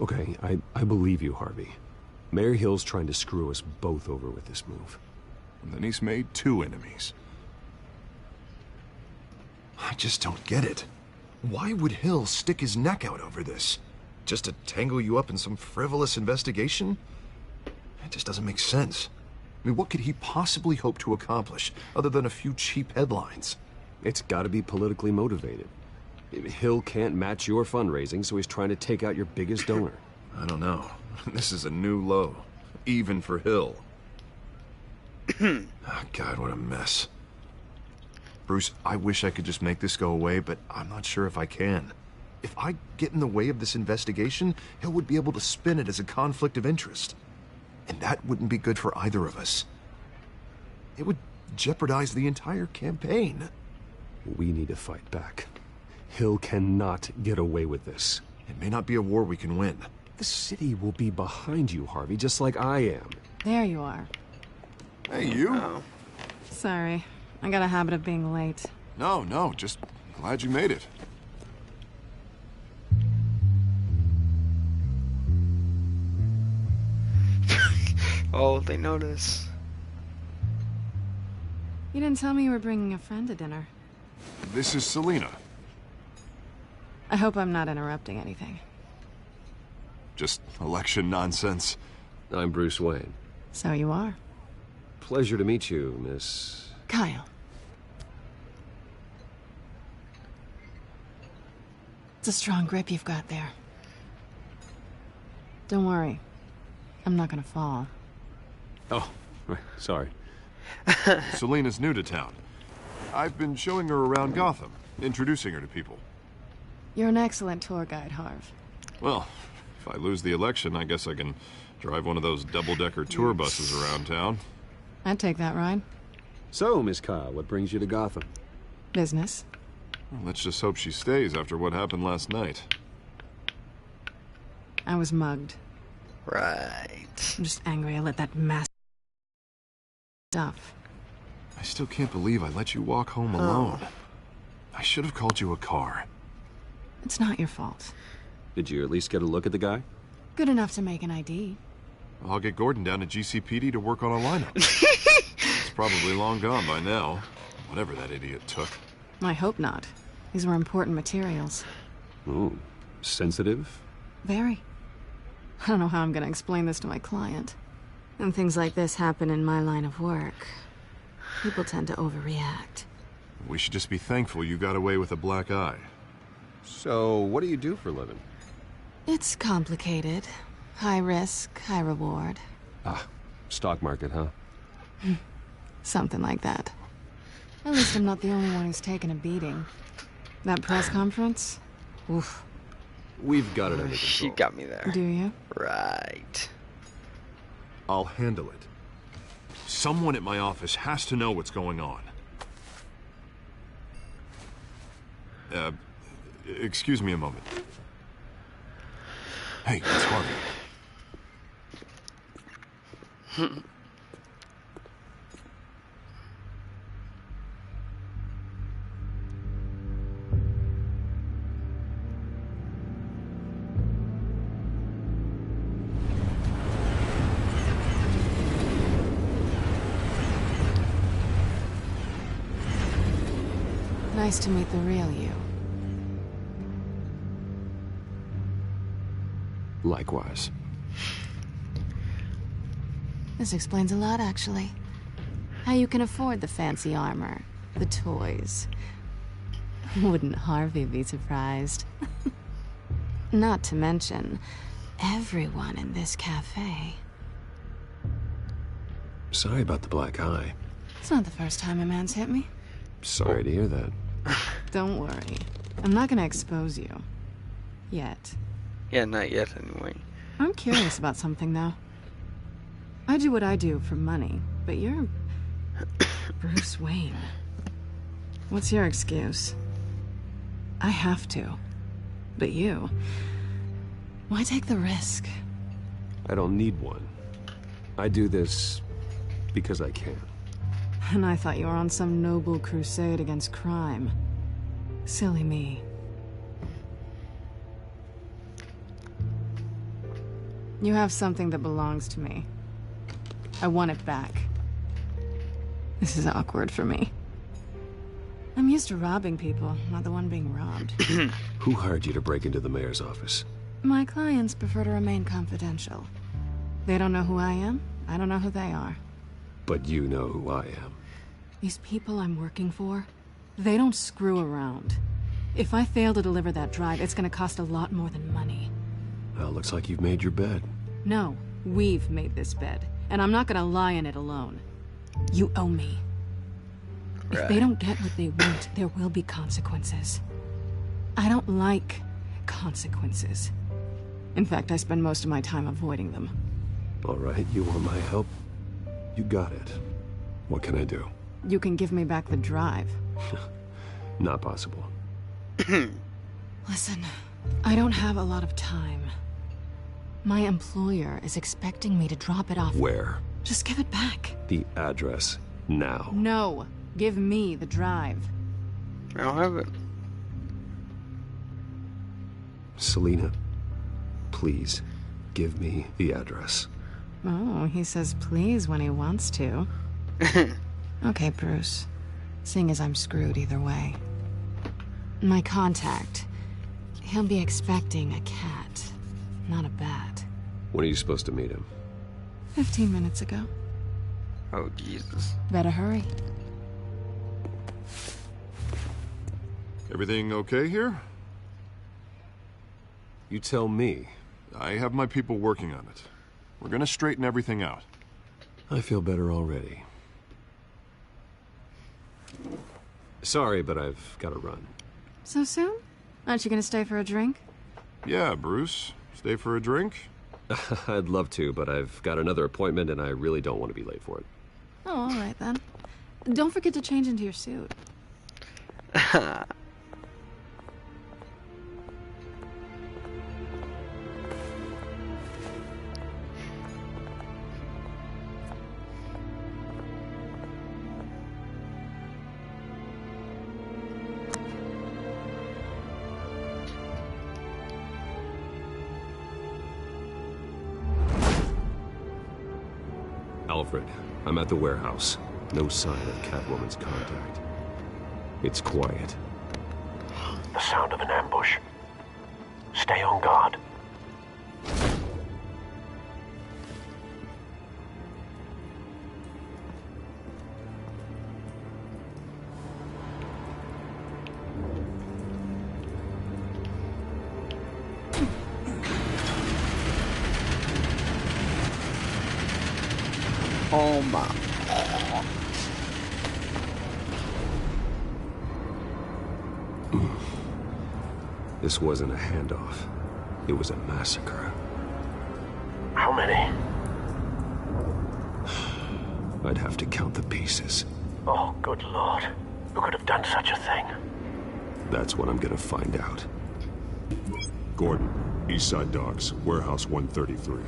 Okay, I believe you, Harvey. Mayor Hill's trying to screw us both over with this move. And then he's made 2 enemies. I just don't get it. Why would Hill stick his neck out over this? Just to tangle you up in some frivolous investigation? It just doesn't make sense. I mean, what could he possibly hope to accomplish other than a few cheap headlines? It's gotta be politically motivated. Hill can't match your fundraising, so he's trying to take out your biggest donor. I don't know. This is a new low. Even for Hill. Oh, God, what a mess. Bruce, I wish I could just make this go away, but I'm not sure if I can. If I get in the way of this investigation, Hill would be able to spin it as a conflict of interest. And that wouldn't be good for either of us. It would jeopardize the entire campaign. We need to fight back. Hill cannot get away with this. It may not be a war we can win. The city will be behind you, Harvey, just like I am. There you are. Hey, you. Oh. Sorry. I got a habit of being late. No, just glad you made it. Oh, they notice. You didn't tell me you were bringing a friend to dinner. This is Selina. I hope I'm not interrupting anything. Just election nonsense. I'm Bruce Wayne. So you are. Pleasure to meet you, Miss... Kyle. It's a strong grip you've got there. Don't worry. I'm not gonna fall. Oh, sorry. Selina's new to town. I've been showing her around Gotham, introducing her to people. You're an excellent tour guide, Harv. Well, if I lose the election, I guess I can drive one of those double-decker tour buses around town. I'd take that ride. So, Miss Kyle, what brings you to Gotham? Business. Well, let's just hope she stays after what happened last night. I was mugged. Right. I'm just angry I let that mass stuff. I still can't believe I let you walk home alone. I should have called you a car. It's not your fault. Did you at least get a look at the guy? Good enough to make an ID. I'll get Gordon down to GCPD to work on a lineup. It's probably long gone by now. Whatever that idiot took. I hope not. These were important materials. Ooh, sensitive? Very. I don't know how I'm gonna explain this to my client. And things like this happen in my line of work. People tend to overreact. We should just be thankful you got away with a black eye. So, what do you do for a living? It's complicated. High risk, high reward. Ah, stock market, huh? Something like that. At least I'm not the only one who's taken a beating. That press conference? Oof. We've got it under control. She got me there. Do you? Right. I'll handle it. Someone at my office has to know what's going on. Excuse me a moment. Hey, it's Harvey. Nice to meet the real you. Likewise. This explains a lot, actually. How you can afford the fancy armor, the toys. Wouldn't Harvey be surprised? Not to mention, everyone in this cafe. Sorry about the black eye. It's not the first time a man's hit me. Sorry to hear that. Don't worry. I'm not gonna expose you. Yet. Yeah, not yet, anyway. I'm curious about something, though. I do what I do for money, but you're... Bruce Wayne. What's your excuse? I have to. But you... Why take the risk? I don't need one. I do this because I can. And I thought you were on some noble crusade against crime. Silly me. You have something that belongs to me. I want it back. This is awkward for me. I'm used to robbing people, not the one being robbed. Who hired you to break into the mayor's office? My clients prefer to remain confidential. They don't know who I am, I don't know who they are. But you know who I am. These people I'm working for, they don't screw around. If I fail to deliver that drive, it's gonna cost a lot more than money. Well, looks like you've made your bed. No, we've made this bed, and I'm not gonna lie in it alone. You owe me. Right. If they don't get what they want, there will be consequences. I don't like consequences. In fact, I spend most of my time avoiding them. All right, you want my help? You got it. What can I do? You can give me back the drive. Not possible. Listen, I don't have a lot of time. My employer is expecting me to drop it off. Where? Just give it back. The address, now. No, give me the drive. I don't have it. Selina, please, give me the address. Oh, he says please when he wants to. Okay, Bruce. Seeing as I'm screwed either way. My contact. He'll be expecting a cat, not a bat. When are you supposed to meet him? 15 minutes ago. Oh, Jesus. Better hurry. Everything okay here? You tell me. I have my people working on it. We're gonna straighten everything out. I feel better already. Sorry, but I've got to run. So soon? Aren't you gonna stay for a drink? Yeah, Bruce. Stay for a drink? I'd love to, but I've got another appointment and I really don't want to be late for it. Oh, all right then. Don't forget to change into your suit. Alfred. I'm at the warehouse. No sign of Catwoman's contact. It's quiet. The sound of an ambush. Stay on guard. Oh my. This wasn't a handoff. It was a massacre. How many? I'd have to count the pieces. Oh, good Lord. Who could have done such a thing? That's what I'm gonna find out. Gordon, Eastside Docks, Warehouse 133.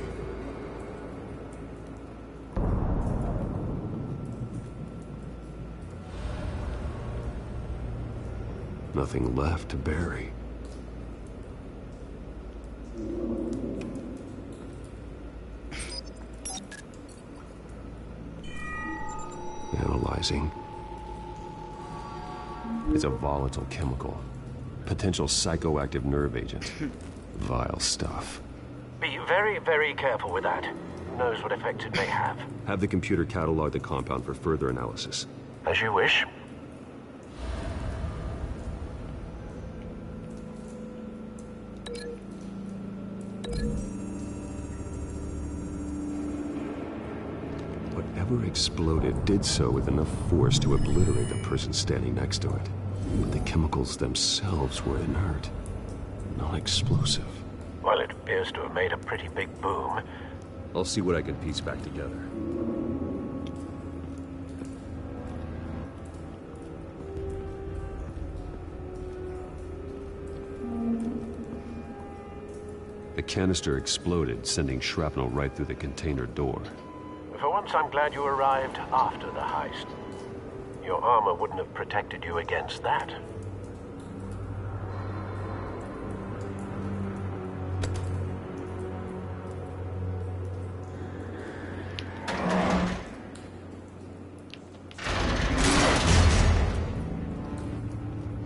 Nothing left to bury. Analyzing. It's a volatile chemical. Potential psychoactive nerve agent. Vile stuff. Be very, very careful with that. Who knows what effects it may have. Have the computer catalog the compound for further analysis. As you wish. Whatever exploded did so with enough force to obliterate the person standing next to it. But the chemicals themselves were inert, non-explosive. Well, it appears to have made a pretty big boom. I'll see what I can piece back together. The canister exploded, sending shrapnel right through the container door. For once, I'm glad you arrived after the heist. Your armor wouldn't have protected you against that.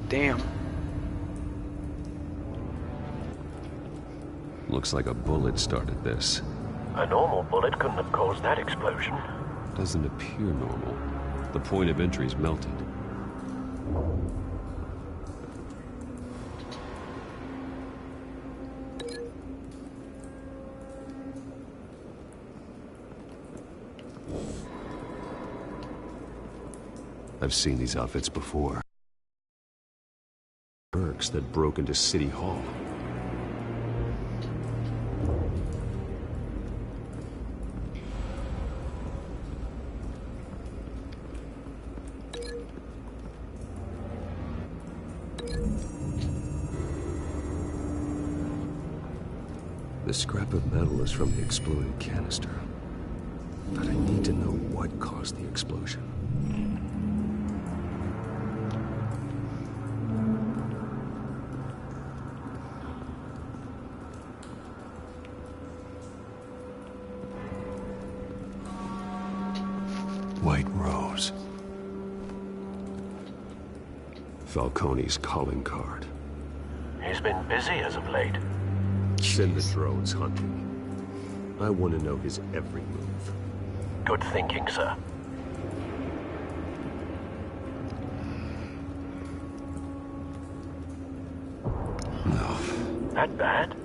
Damn. Looks like a bullet started this. A normal bullet couldn't have caused that explosion. Doesn't appear normal. The point of entry's melted. I've seen these outfits before. Mercs that broke into City Hall. The scrap of metal is from the exploded canister. But I need to know what caused the explosion. White Rose. Falcone's calling card. He's been busy as of late. Send the drones hunting. I want to know his every move. Good thinking, sir. No. That bad?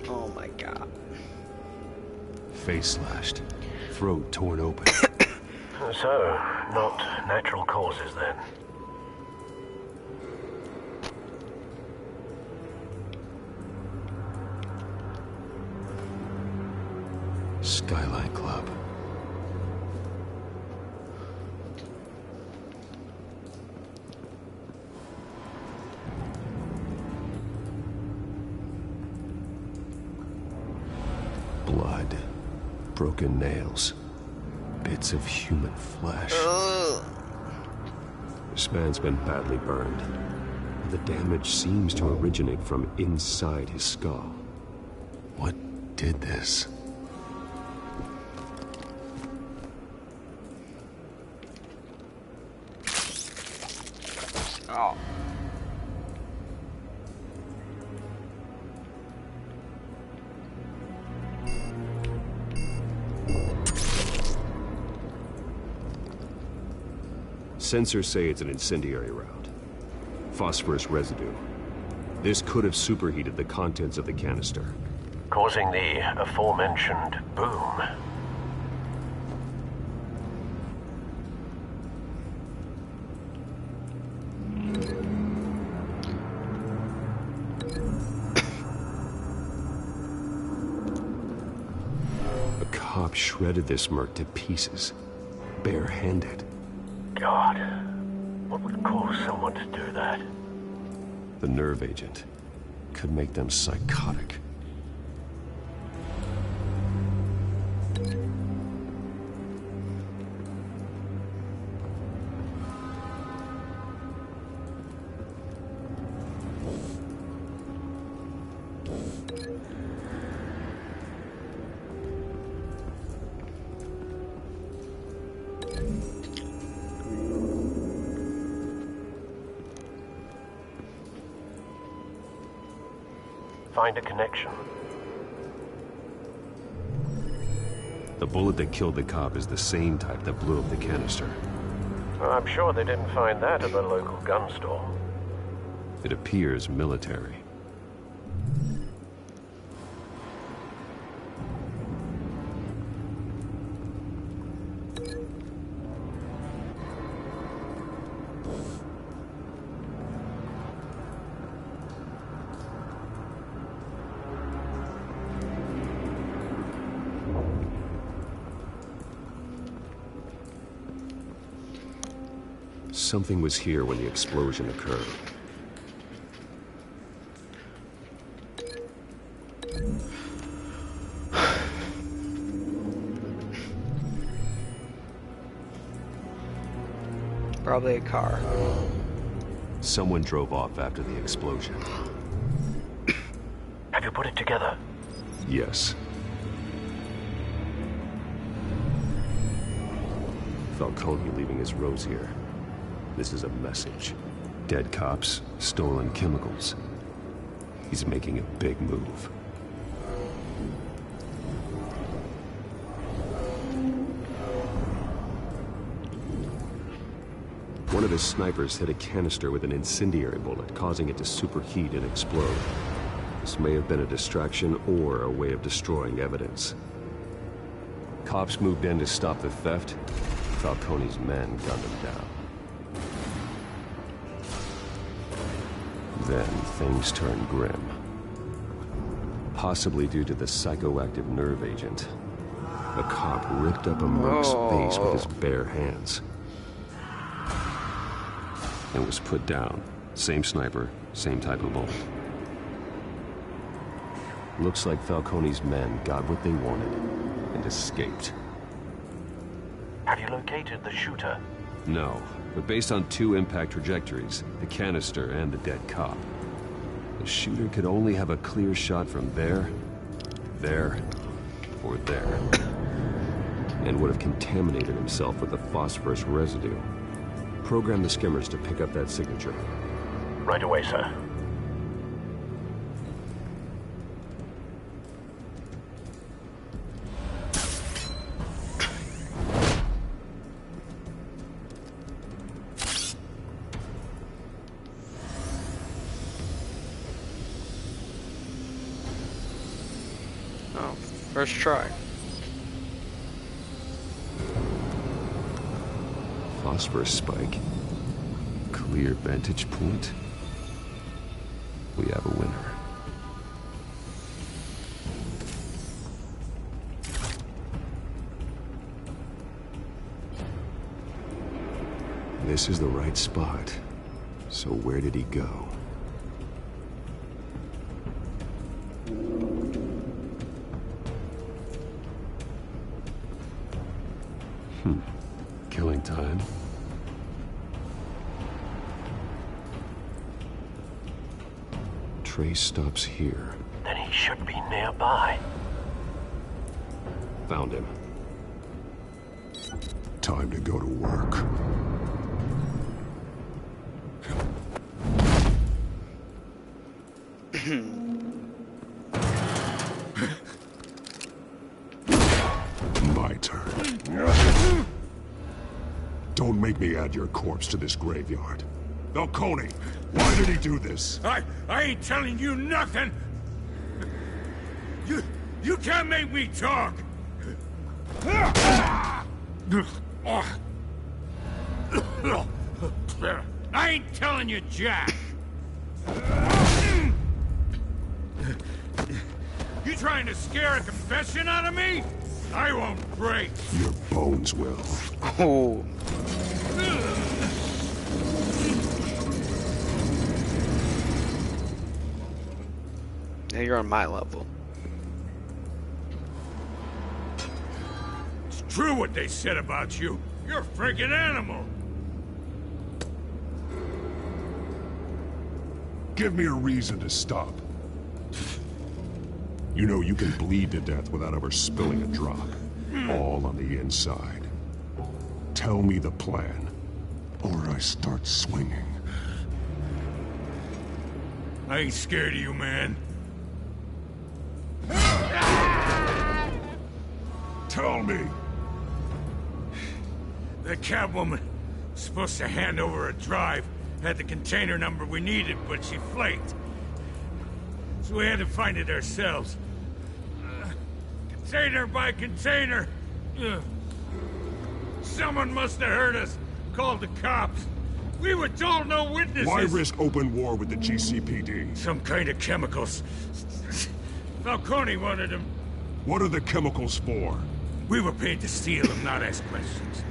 Oh my god. Face slashed. Throat torn open. So, not natural causes then. Skyline Club. Blood. Broken nails. Bits of human flesh. This man's been badly burned. The damage seems to originate from inside his skull. What did this? Oh. Sensors say it's an incendiary round. Phosphorus residue. This could have superheated the contents of the canister, causing the aforementioned boom. A cop shredded this merc to pieces, barehanded. God, what would cause someone to do that? The nerve agent could make them psychotic. Find a connection. The bullet that killed the cop is the same type that blew up the canister. Well, I'm sure they didn't find that at the local gun store. It appears military. Something was here when the explosion occurred. Probably a car. Someone drove off after the explosion. Have you put it together? Yes. Falcone leaving his rose here. This is a message. Dead cops, stolen chemicals. He's making a big move. One of his snipers hit a canister with an incendiary bullet, causing it to superheat and explode. This may have been a distraction or a way of destroying evidence. Cops moved in to stop the theft. Falcone's men gunned him down. Then things turned grim. Possibly due to the psychoactive nerve agent. A cop ripped up a merc's face with his bare hands. And was put down. Same sniper, same type of bullet. Looks like Falcone's men got what they wanted and escaped. Have you located the shooter? No, but based on two impact trajectories, the canister and the dead cop, the shooter could only have a clear shot from there, or there, and would have contaminated himself with the phosphorus residue. Program the skimmers to pick up that signature. Right away, sir. First try. Phosphorus spike. Clear vantage point. We have a winner. This is the right spot. So where did he go? Killing time. Trace stops here. Then he should be nearby. Found him. Time to go to work. My turn. Don't make me add your corpse to this graveyard. Falcone, why did he do this? I ain't telling you nothing! You can't make me talk! I ain't telling you jack! You trying to scare a confession out of me? I won't break! Your bones will. Oh. Now you're on my level. It's true what they said about you. You're a freaking animal! Give me a reason to stop. You know you can bleed to death without ever spilling a drop. All on the inside. Tell me the plan, or I start swinging. I ain't scared of you, man. Tell me. The Catwoman was supposed to hand over a drive. Had the container number we needed, but she flaked. So we had to find it ourselves. Container by container. Someone must have heard us. Called the cops. We were told no witnesses. Why risk open war with the GCPD? Some kind of chemicals. Falcone wanted them. What are the chemicals for? We were paid to steal them, not ask questions.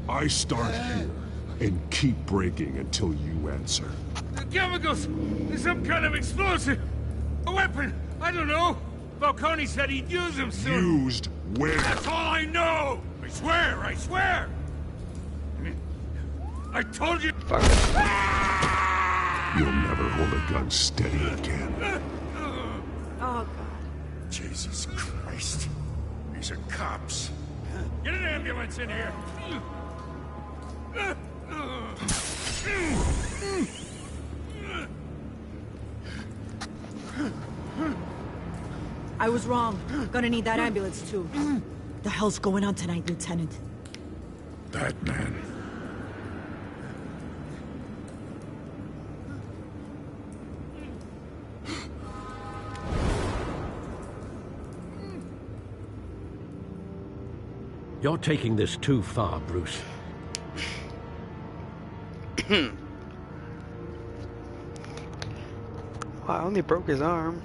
I start here and keep breaking until you answer. The chemicals! There's some kind of explosive! A weapon! I don't know! Falcone said he'd use them soon! Used where? That's all I know! I swear! I swear! I told you! Fuck it. You'll never hold a gun steady again. Oh, God. Jesus Christ. These are cops. Get an ambulance in here! I was wrong. Gonna need that ambulance, too. The hell's going on tonight, Lieutenant? That man. You're taking this too far, Bruce. Well, I only broke his arm.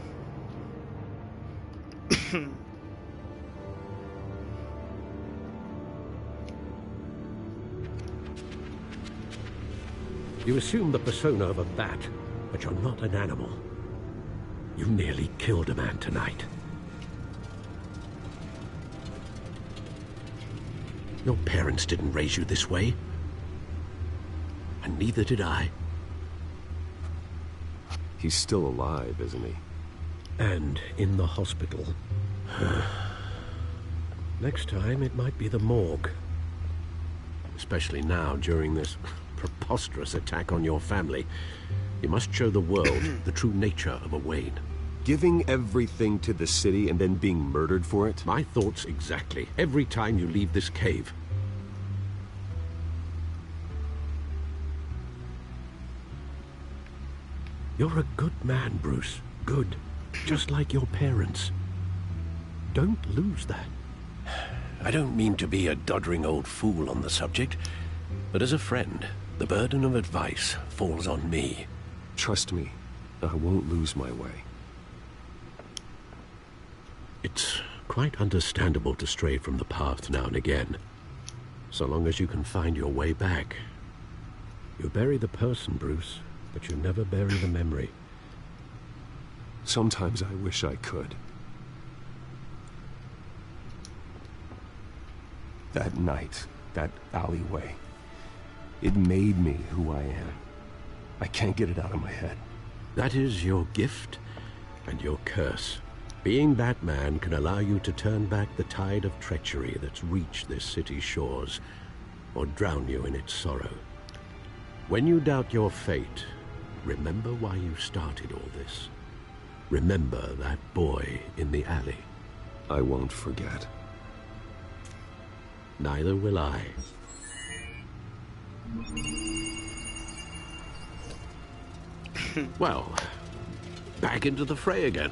You assume the persona of a bat, but you're not an animal. You nearly killed a man tonight. Your parents didn't raise you this way. And neither did I. He's still alive, isn't he? And in the hospital. Next time, it might be the morgue. Especially now, during this preposterous attack on your family. You must show the world the true nature of a Wayne. Giving everything to the city and then being murdered for it? My thoughts exactly. Every time you leave this cave. You're a good man, Bruce. Good. Just like your parents. Don't lose that. I don't mean to be a doddering old fool on the subject, but as a friend, the burden of advice falls on me. Trust me, I won't lose my way. It's quite understandable to stray from the path now and again, so long as you can find your way back. You bury the person, Bruce, but you never bury the memory. Sometimes I wish I could. That night, that alleyway, it made me who I am. I can't get it out of my head. That is your gift and your curse. Being Batman can allow you to turn back the tide of treachery that's reached this city's shores, or drown you in its sorrow. When you doubt your fate, remember why you started all this. Remember that boy in the alley. I won't forget. Neither will I. Well, back into the fray again.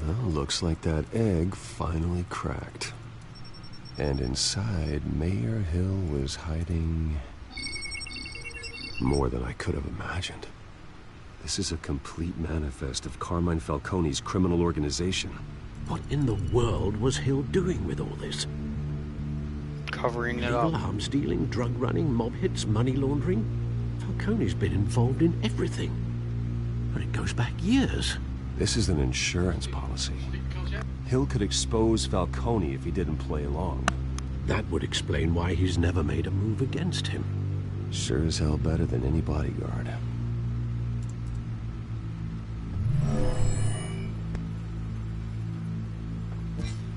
Well, looks like that egg finally cracked. And inside, Mayor Hill was hiding more than I could have imagined. This is a complete manifest of Carmine Falcone's criminal organization. What in the world was Hill doing with all this? Covering it Illegal up. arms dealing, drug running, mob hits, money laundering. Falcone's been involved in everything. And it goes back years. This is an insurance policy. Hill could expose Falcone if he didn't play along. That would explain why he's never made a move against him. Sure as hell better than any bodyguard.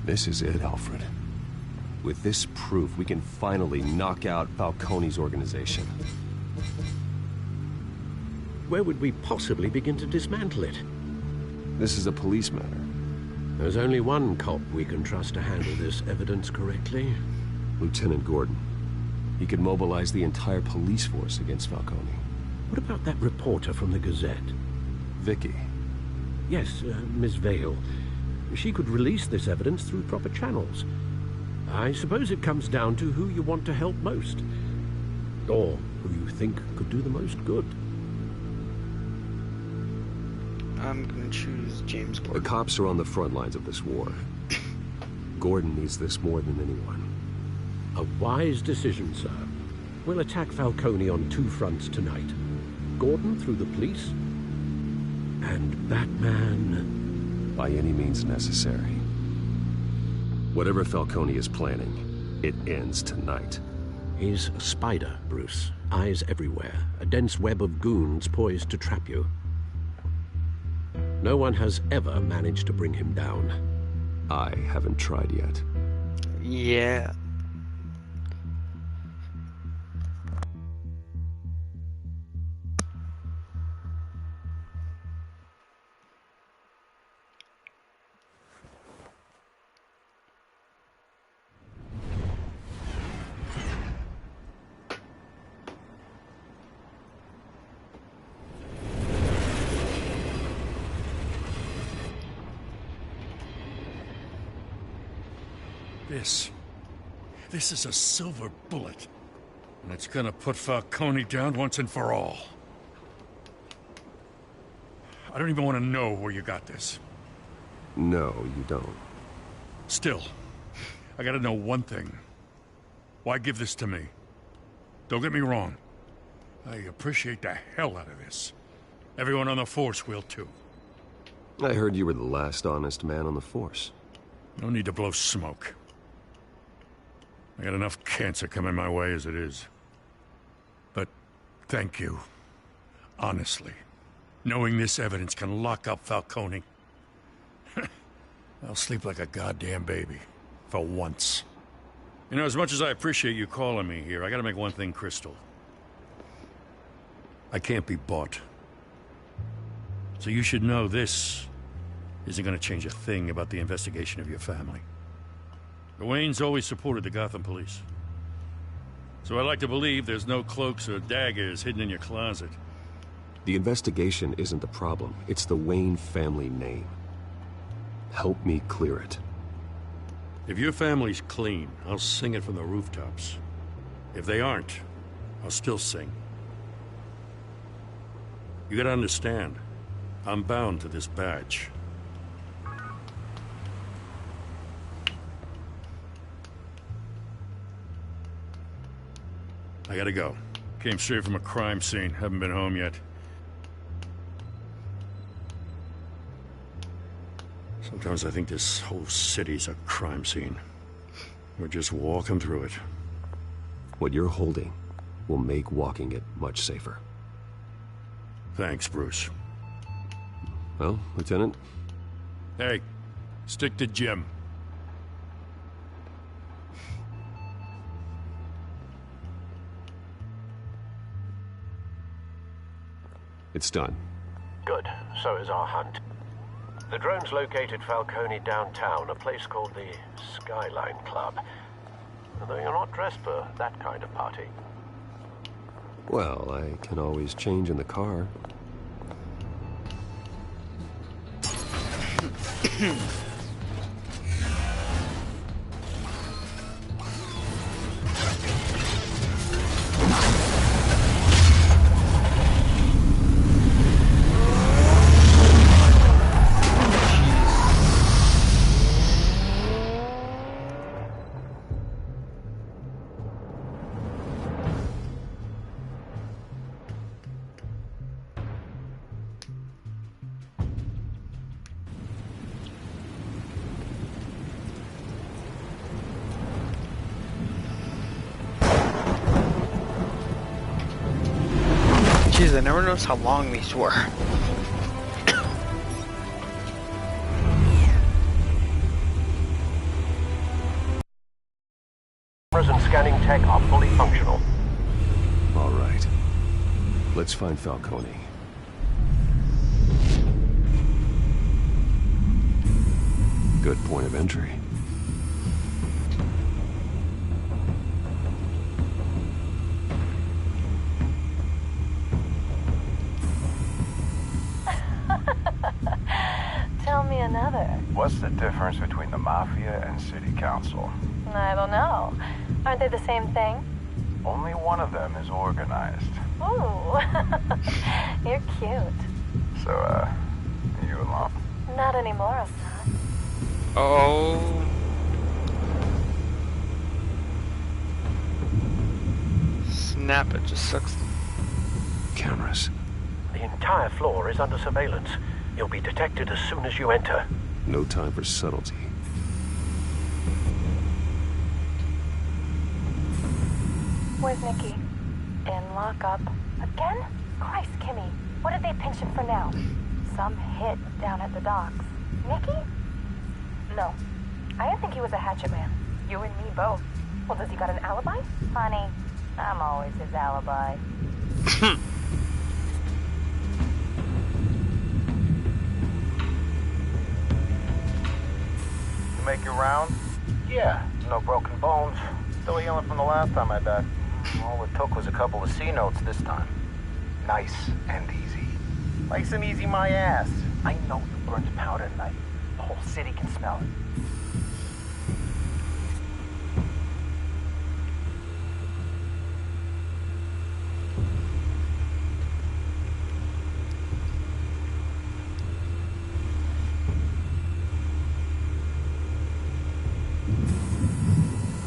This is it, Alfred. With this proof, we can finally knock out Falcone's organization. Where would we possibly begin to dismantle it? This is a police matter. There's only one cop we can trust to handle this evidence correctly. Lieutenant Gordon. He could mobilize the entire police force against Falcone. What about that reporter from the Gazette? Vicky. Yes, Miss Vale. She could release this evidence through proper channels. I suppose it comes down to who you want to help most. Or who you think could do the most good. I'm gonna choose James Gordon. The cops are on the front lines of this war. Gordon needs this more than anyone. A wise decision, sir. We'll attack Falcone on two fronts tonight. Gordon through the police, and Batman... by any means necessary. Whatever Falcone is planning, it ends tonight. He's a spider, Bruce. Eyes everywhere. A dense web of goons poised to trap you. No one has ever managed to bring him down. I haven't tried yet. Yeah. This is a silver bullet. And it's gonna put Falcone down once and for all. I don't even want to know where you got this. No, you don't. Still, I gotta know one thing. Why give this to me? Don't get me wrong. I appreciate the hell out of this. Everyone on the force will too. I heard you were the last honest man on the force. No need to blow smoke. I got enough cancer coming my way as it is. But thank you. Honestly. Knowing this evidence can lock up Falcone. I'll sleep like a goddamn baby. For once. You know, as much as I appreciate you calling me here, I gotta make one thing crystal. I can't be bought. So you should know this isn't gonna change a thing about the investigation of your family. The Waynes always supported the Gotham police. So I like to believe there's no cloaks or daggers hidden in your closet. The investigation isn't the problem. It's the Wayne family name. Help me clear it. If your family's clean, I'll sing it from the rooftops. If they aren't, I'll still sing. You gotta understand, I'm bound to this badge. I gotta go. Came straight from a crime scene. Haven't been home yet. Sometimes I think this whole city's a crime scene. We're just walking through it. What you're holding will make walking it much safer. Thanks, Bruce. Well, Lieutenant? Hey, stick to Jim. It's done. Good. So is our hunt. The drone's located Falcone downtown, a place called the Skyline Club. Although you're not dressed for that kind of party. Well, I can always change in the car. Jeez, I never noticed how long these were. Cameras and scanning tech are fully functional. All right. Let's find Falcone. Good point of entry. Tell me another. What's the difference between the Mafia and City Council? I don't know. Aren't they the same thing? Only one of them is organized. Ooh. You're cute. So, you alone? Not anymore, Assad. Oh. Snap, it just sucks. Cameras. The entire floor is under surveillance. You'll be detected as soon as you enter. No time for subtlety. Where's Nikki? In lockup. Again? Christ, Kimmy. What did they pinch him for now? Some hit down at the docks. Nikki? No. I didn't think he was a hatchet man. You and me both. Well, does he got an alibi? Honey, I'm always his alibi. You make your round? Yeah, no broken bones. Still healing from the last time I died. All it took was a couple of C notes this time. Nice and easy. Nice and easy my ass. I know you burned powder tonight. The whole city can smell it.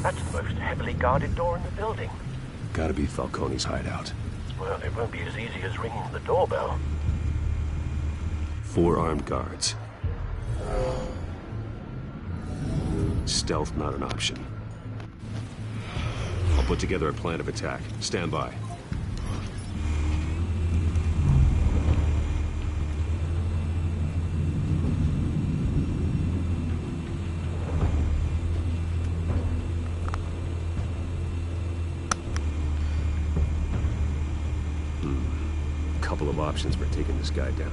That's the most heavily guarded door in the building. Gotta be Falcone's hideout. Well, it won't be as easy as ringing the doorbell. 4 armed guards. Stealth not an option. I'll put together a plan of attack. Stand by. Couple of options for taking this guy down.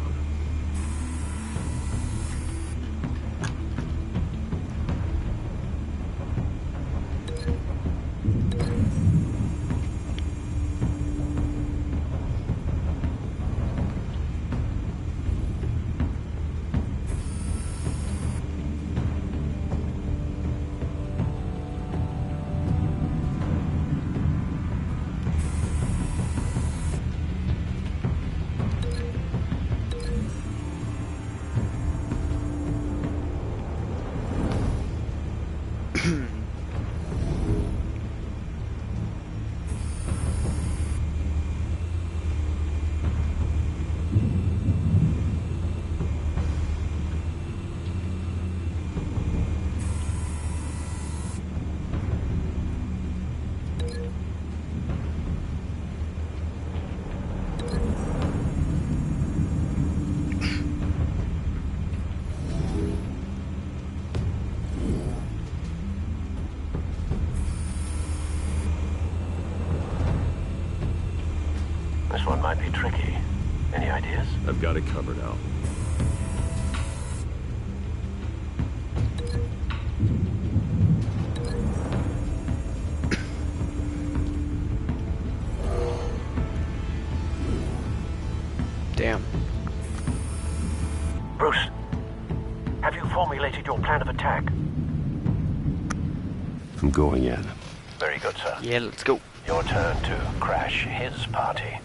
This one might be tricky. Any ideas? I've got it covered, Al. Damn. Bruce, have you formulated your plan of attack? I'm going in. Very good, sir. Yeah, let's go. Your turn to crash his party.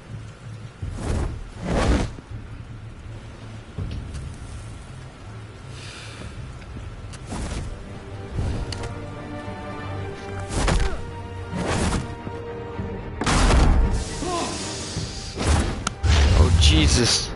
Oh, Jesus.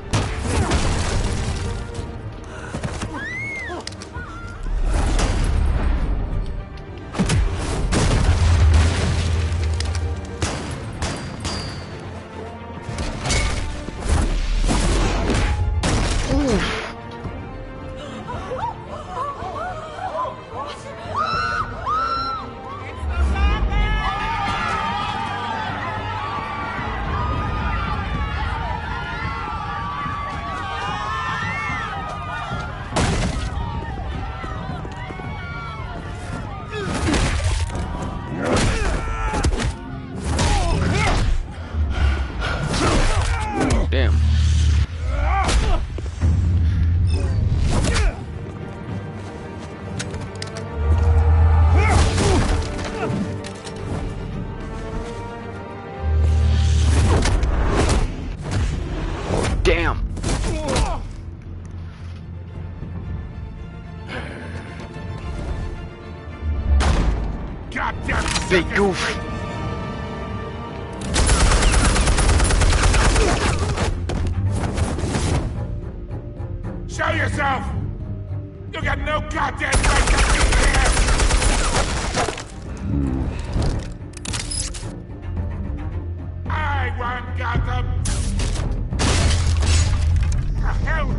Damn. Damn. Goddamn Big goof. Show yourself! You got no goddamn right to be here! I want Gotham! The hell?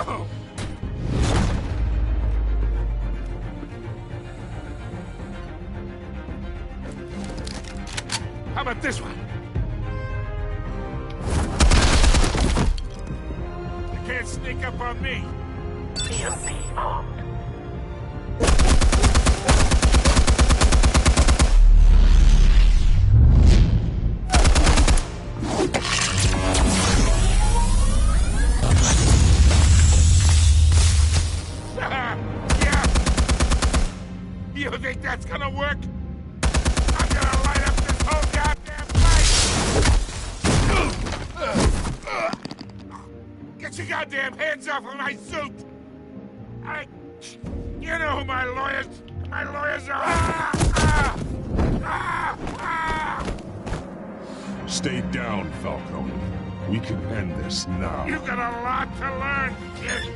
Oh. How about this one? You can't sneak up on me. EMP armed. Yeah. You think that's gonna work? I'm gonna light up this whole goddamn place! Get your goddamn hands off of my suit! You know who my lawyers are! Stay down, Falcone. We can end this now. You got a lot to learn, kid!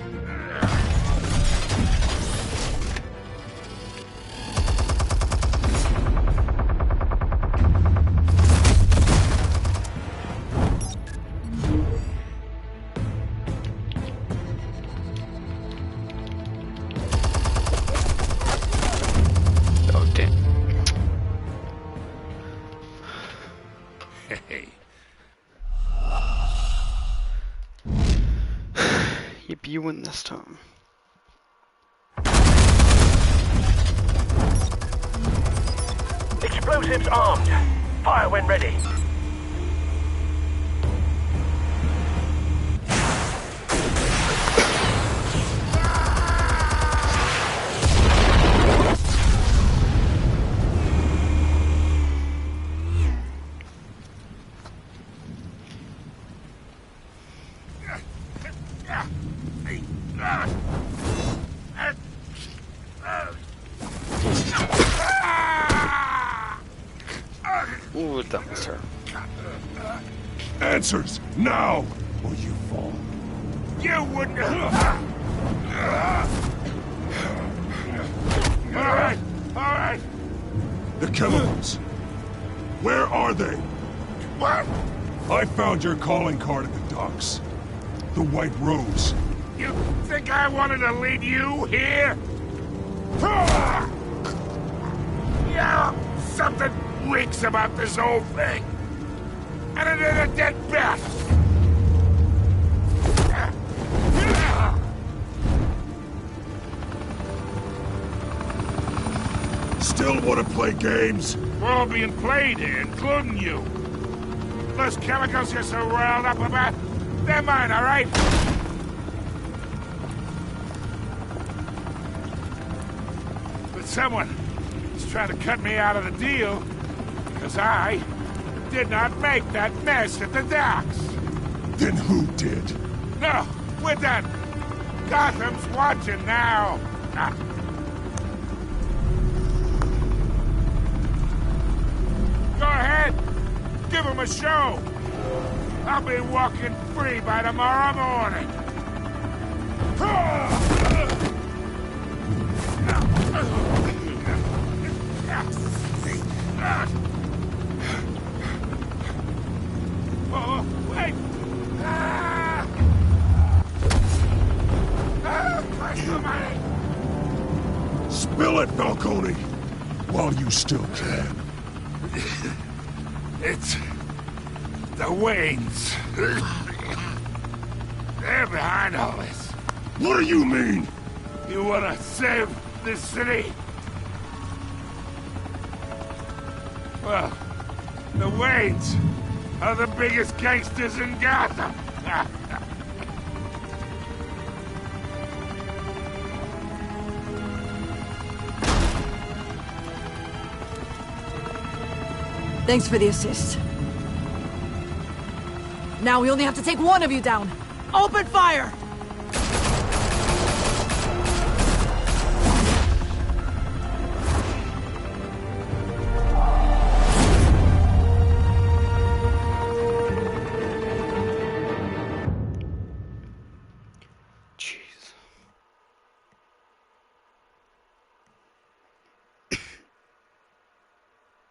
Oh, damn. Hey. Yep, you win this time. Explosives armed. Fire when ready. Ooh, that was her. Answers, now, or you fall. You wouldn't have... All right. The chemicals. Where are they? What? I found your calling card at the docks. The White Rose. You think I wanted to lead you here? Yeah, something reeks about this whole thing. And it is a dead bat. Still want to play games? We're all being played here, including you. Those chemicals you're so riled up about, they're mine, all right? But someone is trying to cut me out of the deal, because I did not make that mess at the docks. Then who did? No, we're done. Gotham's watching now. Go ahead. Give him a show. I'll be walking free by tomorrow morning. Oh, wait! Spill it, Falcone! While you still can. It's the Waynes. They're behind all this. What do you mean? You wanna save this city? Well, the Waynes are the biggest gangsters in Gotham. Thanks for the assist. Now we only have to take one of you down. Open fire!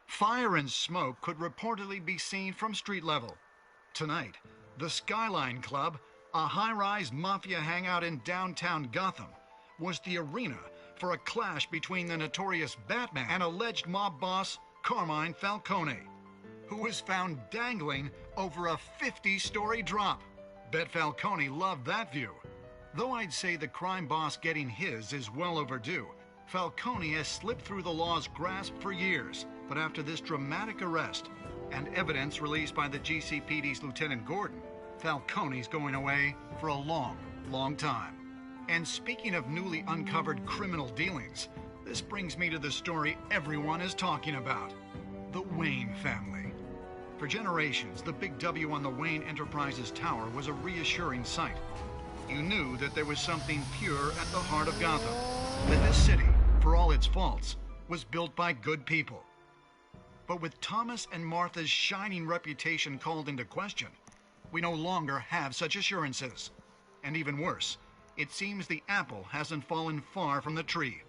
Fire and smoke could reportedly be seen from street level. Tonight, the Skyline Club, a high-rise mafia hangout in downtown Gotham, was the arena for a clash between the notorious Batman and alleged mob boss Carmine Falcone, who was found dangling over a 50-story drop. Bet Falcone loved that view. Though I'd say the crime boss getting his is well overdue, Falcone has slipped through the law's grasp for years. But after this dramatic arrest and evidence released by the GCPD's Lieutenant Gordon, Falcone's going away for a long, long time. And speaking of newly uncovered criminal dealings, this brings me to the story everyone is talking about: the Wayne family. For generations, the big W on the Wayne Enterprises Tower was a reassuring sight. You knew that there was something pure at the heart of Gotham, that this city, for all its faults, was built by good people. But with Thomas and Martha's shining reputation called into question, we no longer have such assurances. And even worse, it seems the apple hasn't fallen far from the tree.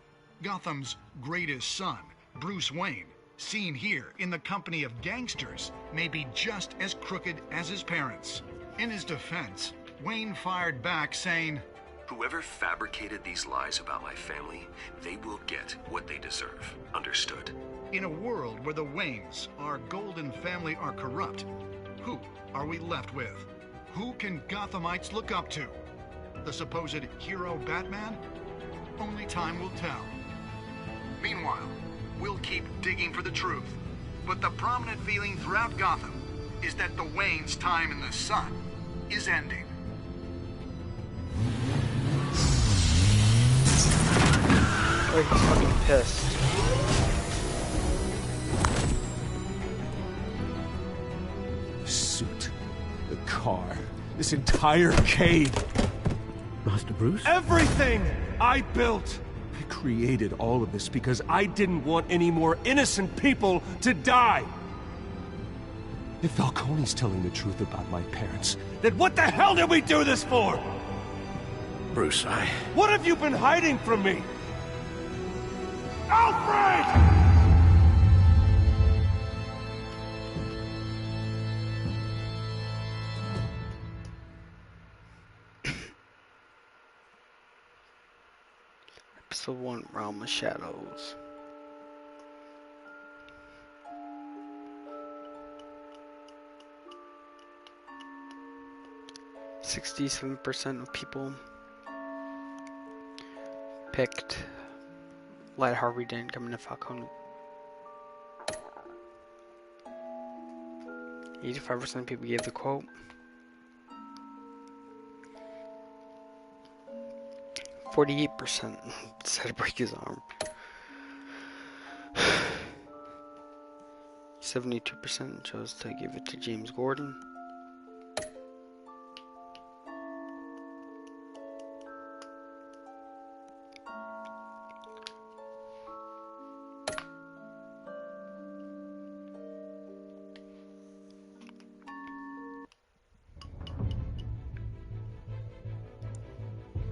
Gotham's greatest son, Bruce Wayne, seen here in the company of gangsters, may be just as crooked as his parents. In his defense, Wayne fired back saying, "Whoever fabricated these lies about my family, they will get what they deserve. Understood?" In a world where the Waynes, our golden family, are corrupt, who are we left with? Who can Gothamites look up to? The supposed hero Batman? Only time will tell. Meanwhile, we'll keep digging for the truth. But the prominent feeling throughout Gotham is that the Waynes' time in the sun is ending. Like, fucking pissed. The suit, the car, this entire cave. Master Bruce? Everything I built! I created all of this because I didn't want any more innocent people to die. If Falcone's telling the truth about my parents, then what the hell did we do this for? Bruce, What have you been hiding from me? Alfred! Episode 1, Realm of Shadows. %67% of people picked Let Harvey Dent come into Falcone. 85% of people gave the quote. 48% said to break his arm. 72% chose to give it to James Gordon.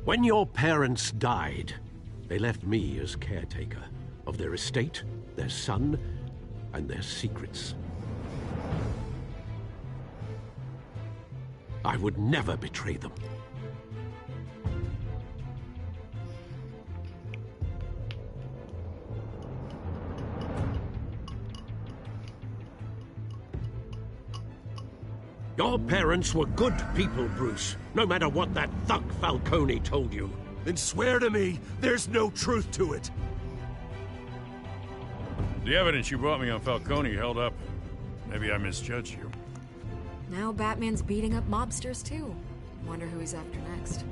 When your parents died, they left me as caretaker of their estate, their son, and their secrets. I would never betray them. Your parents were good people, Bruce, no matter what that thug Falcone told you. Then swear to me there's no truth to it. The evidence you brought me on Falcone held up. Maybe I misjudged you. Now Batman's beating up mobsters too. Wonder who he's after next.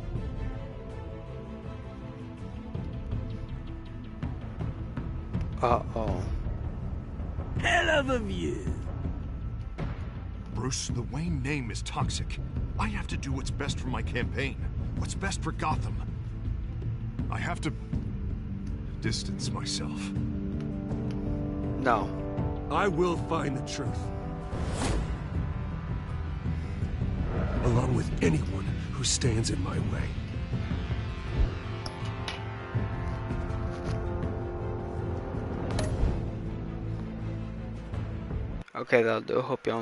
Uh-oh. Hell of a view. Bruce, the Wayne name is toxic. I have to do what's best for my campaign. What's best for Gotham. I have to distance myself. No. I will find the truth. Along with anyone who stands in my way. Okay, that'll do. Hope y'all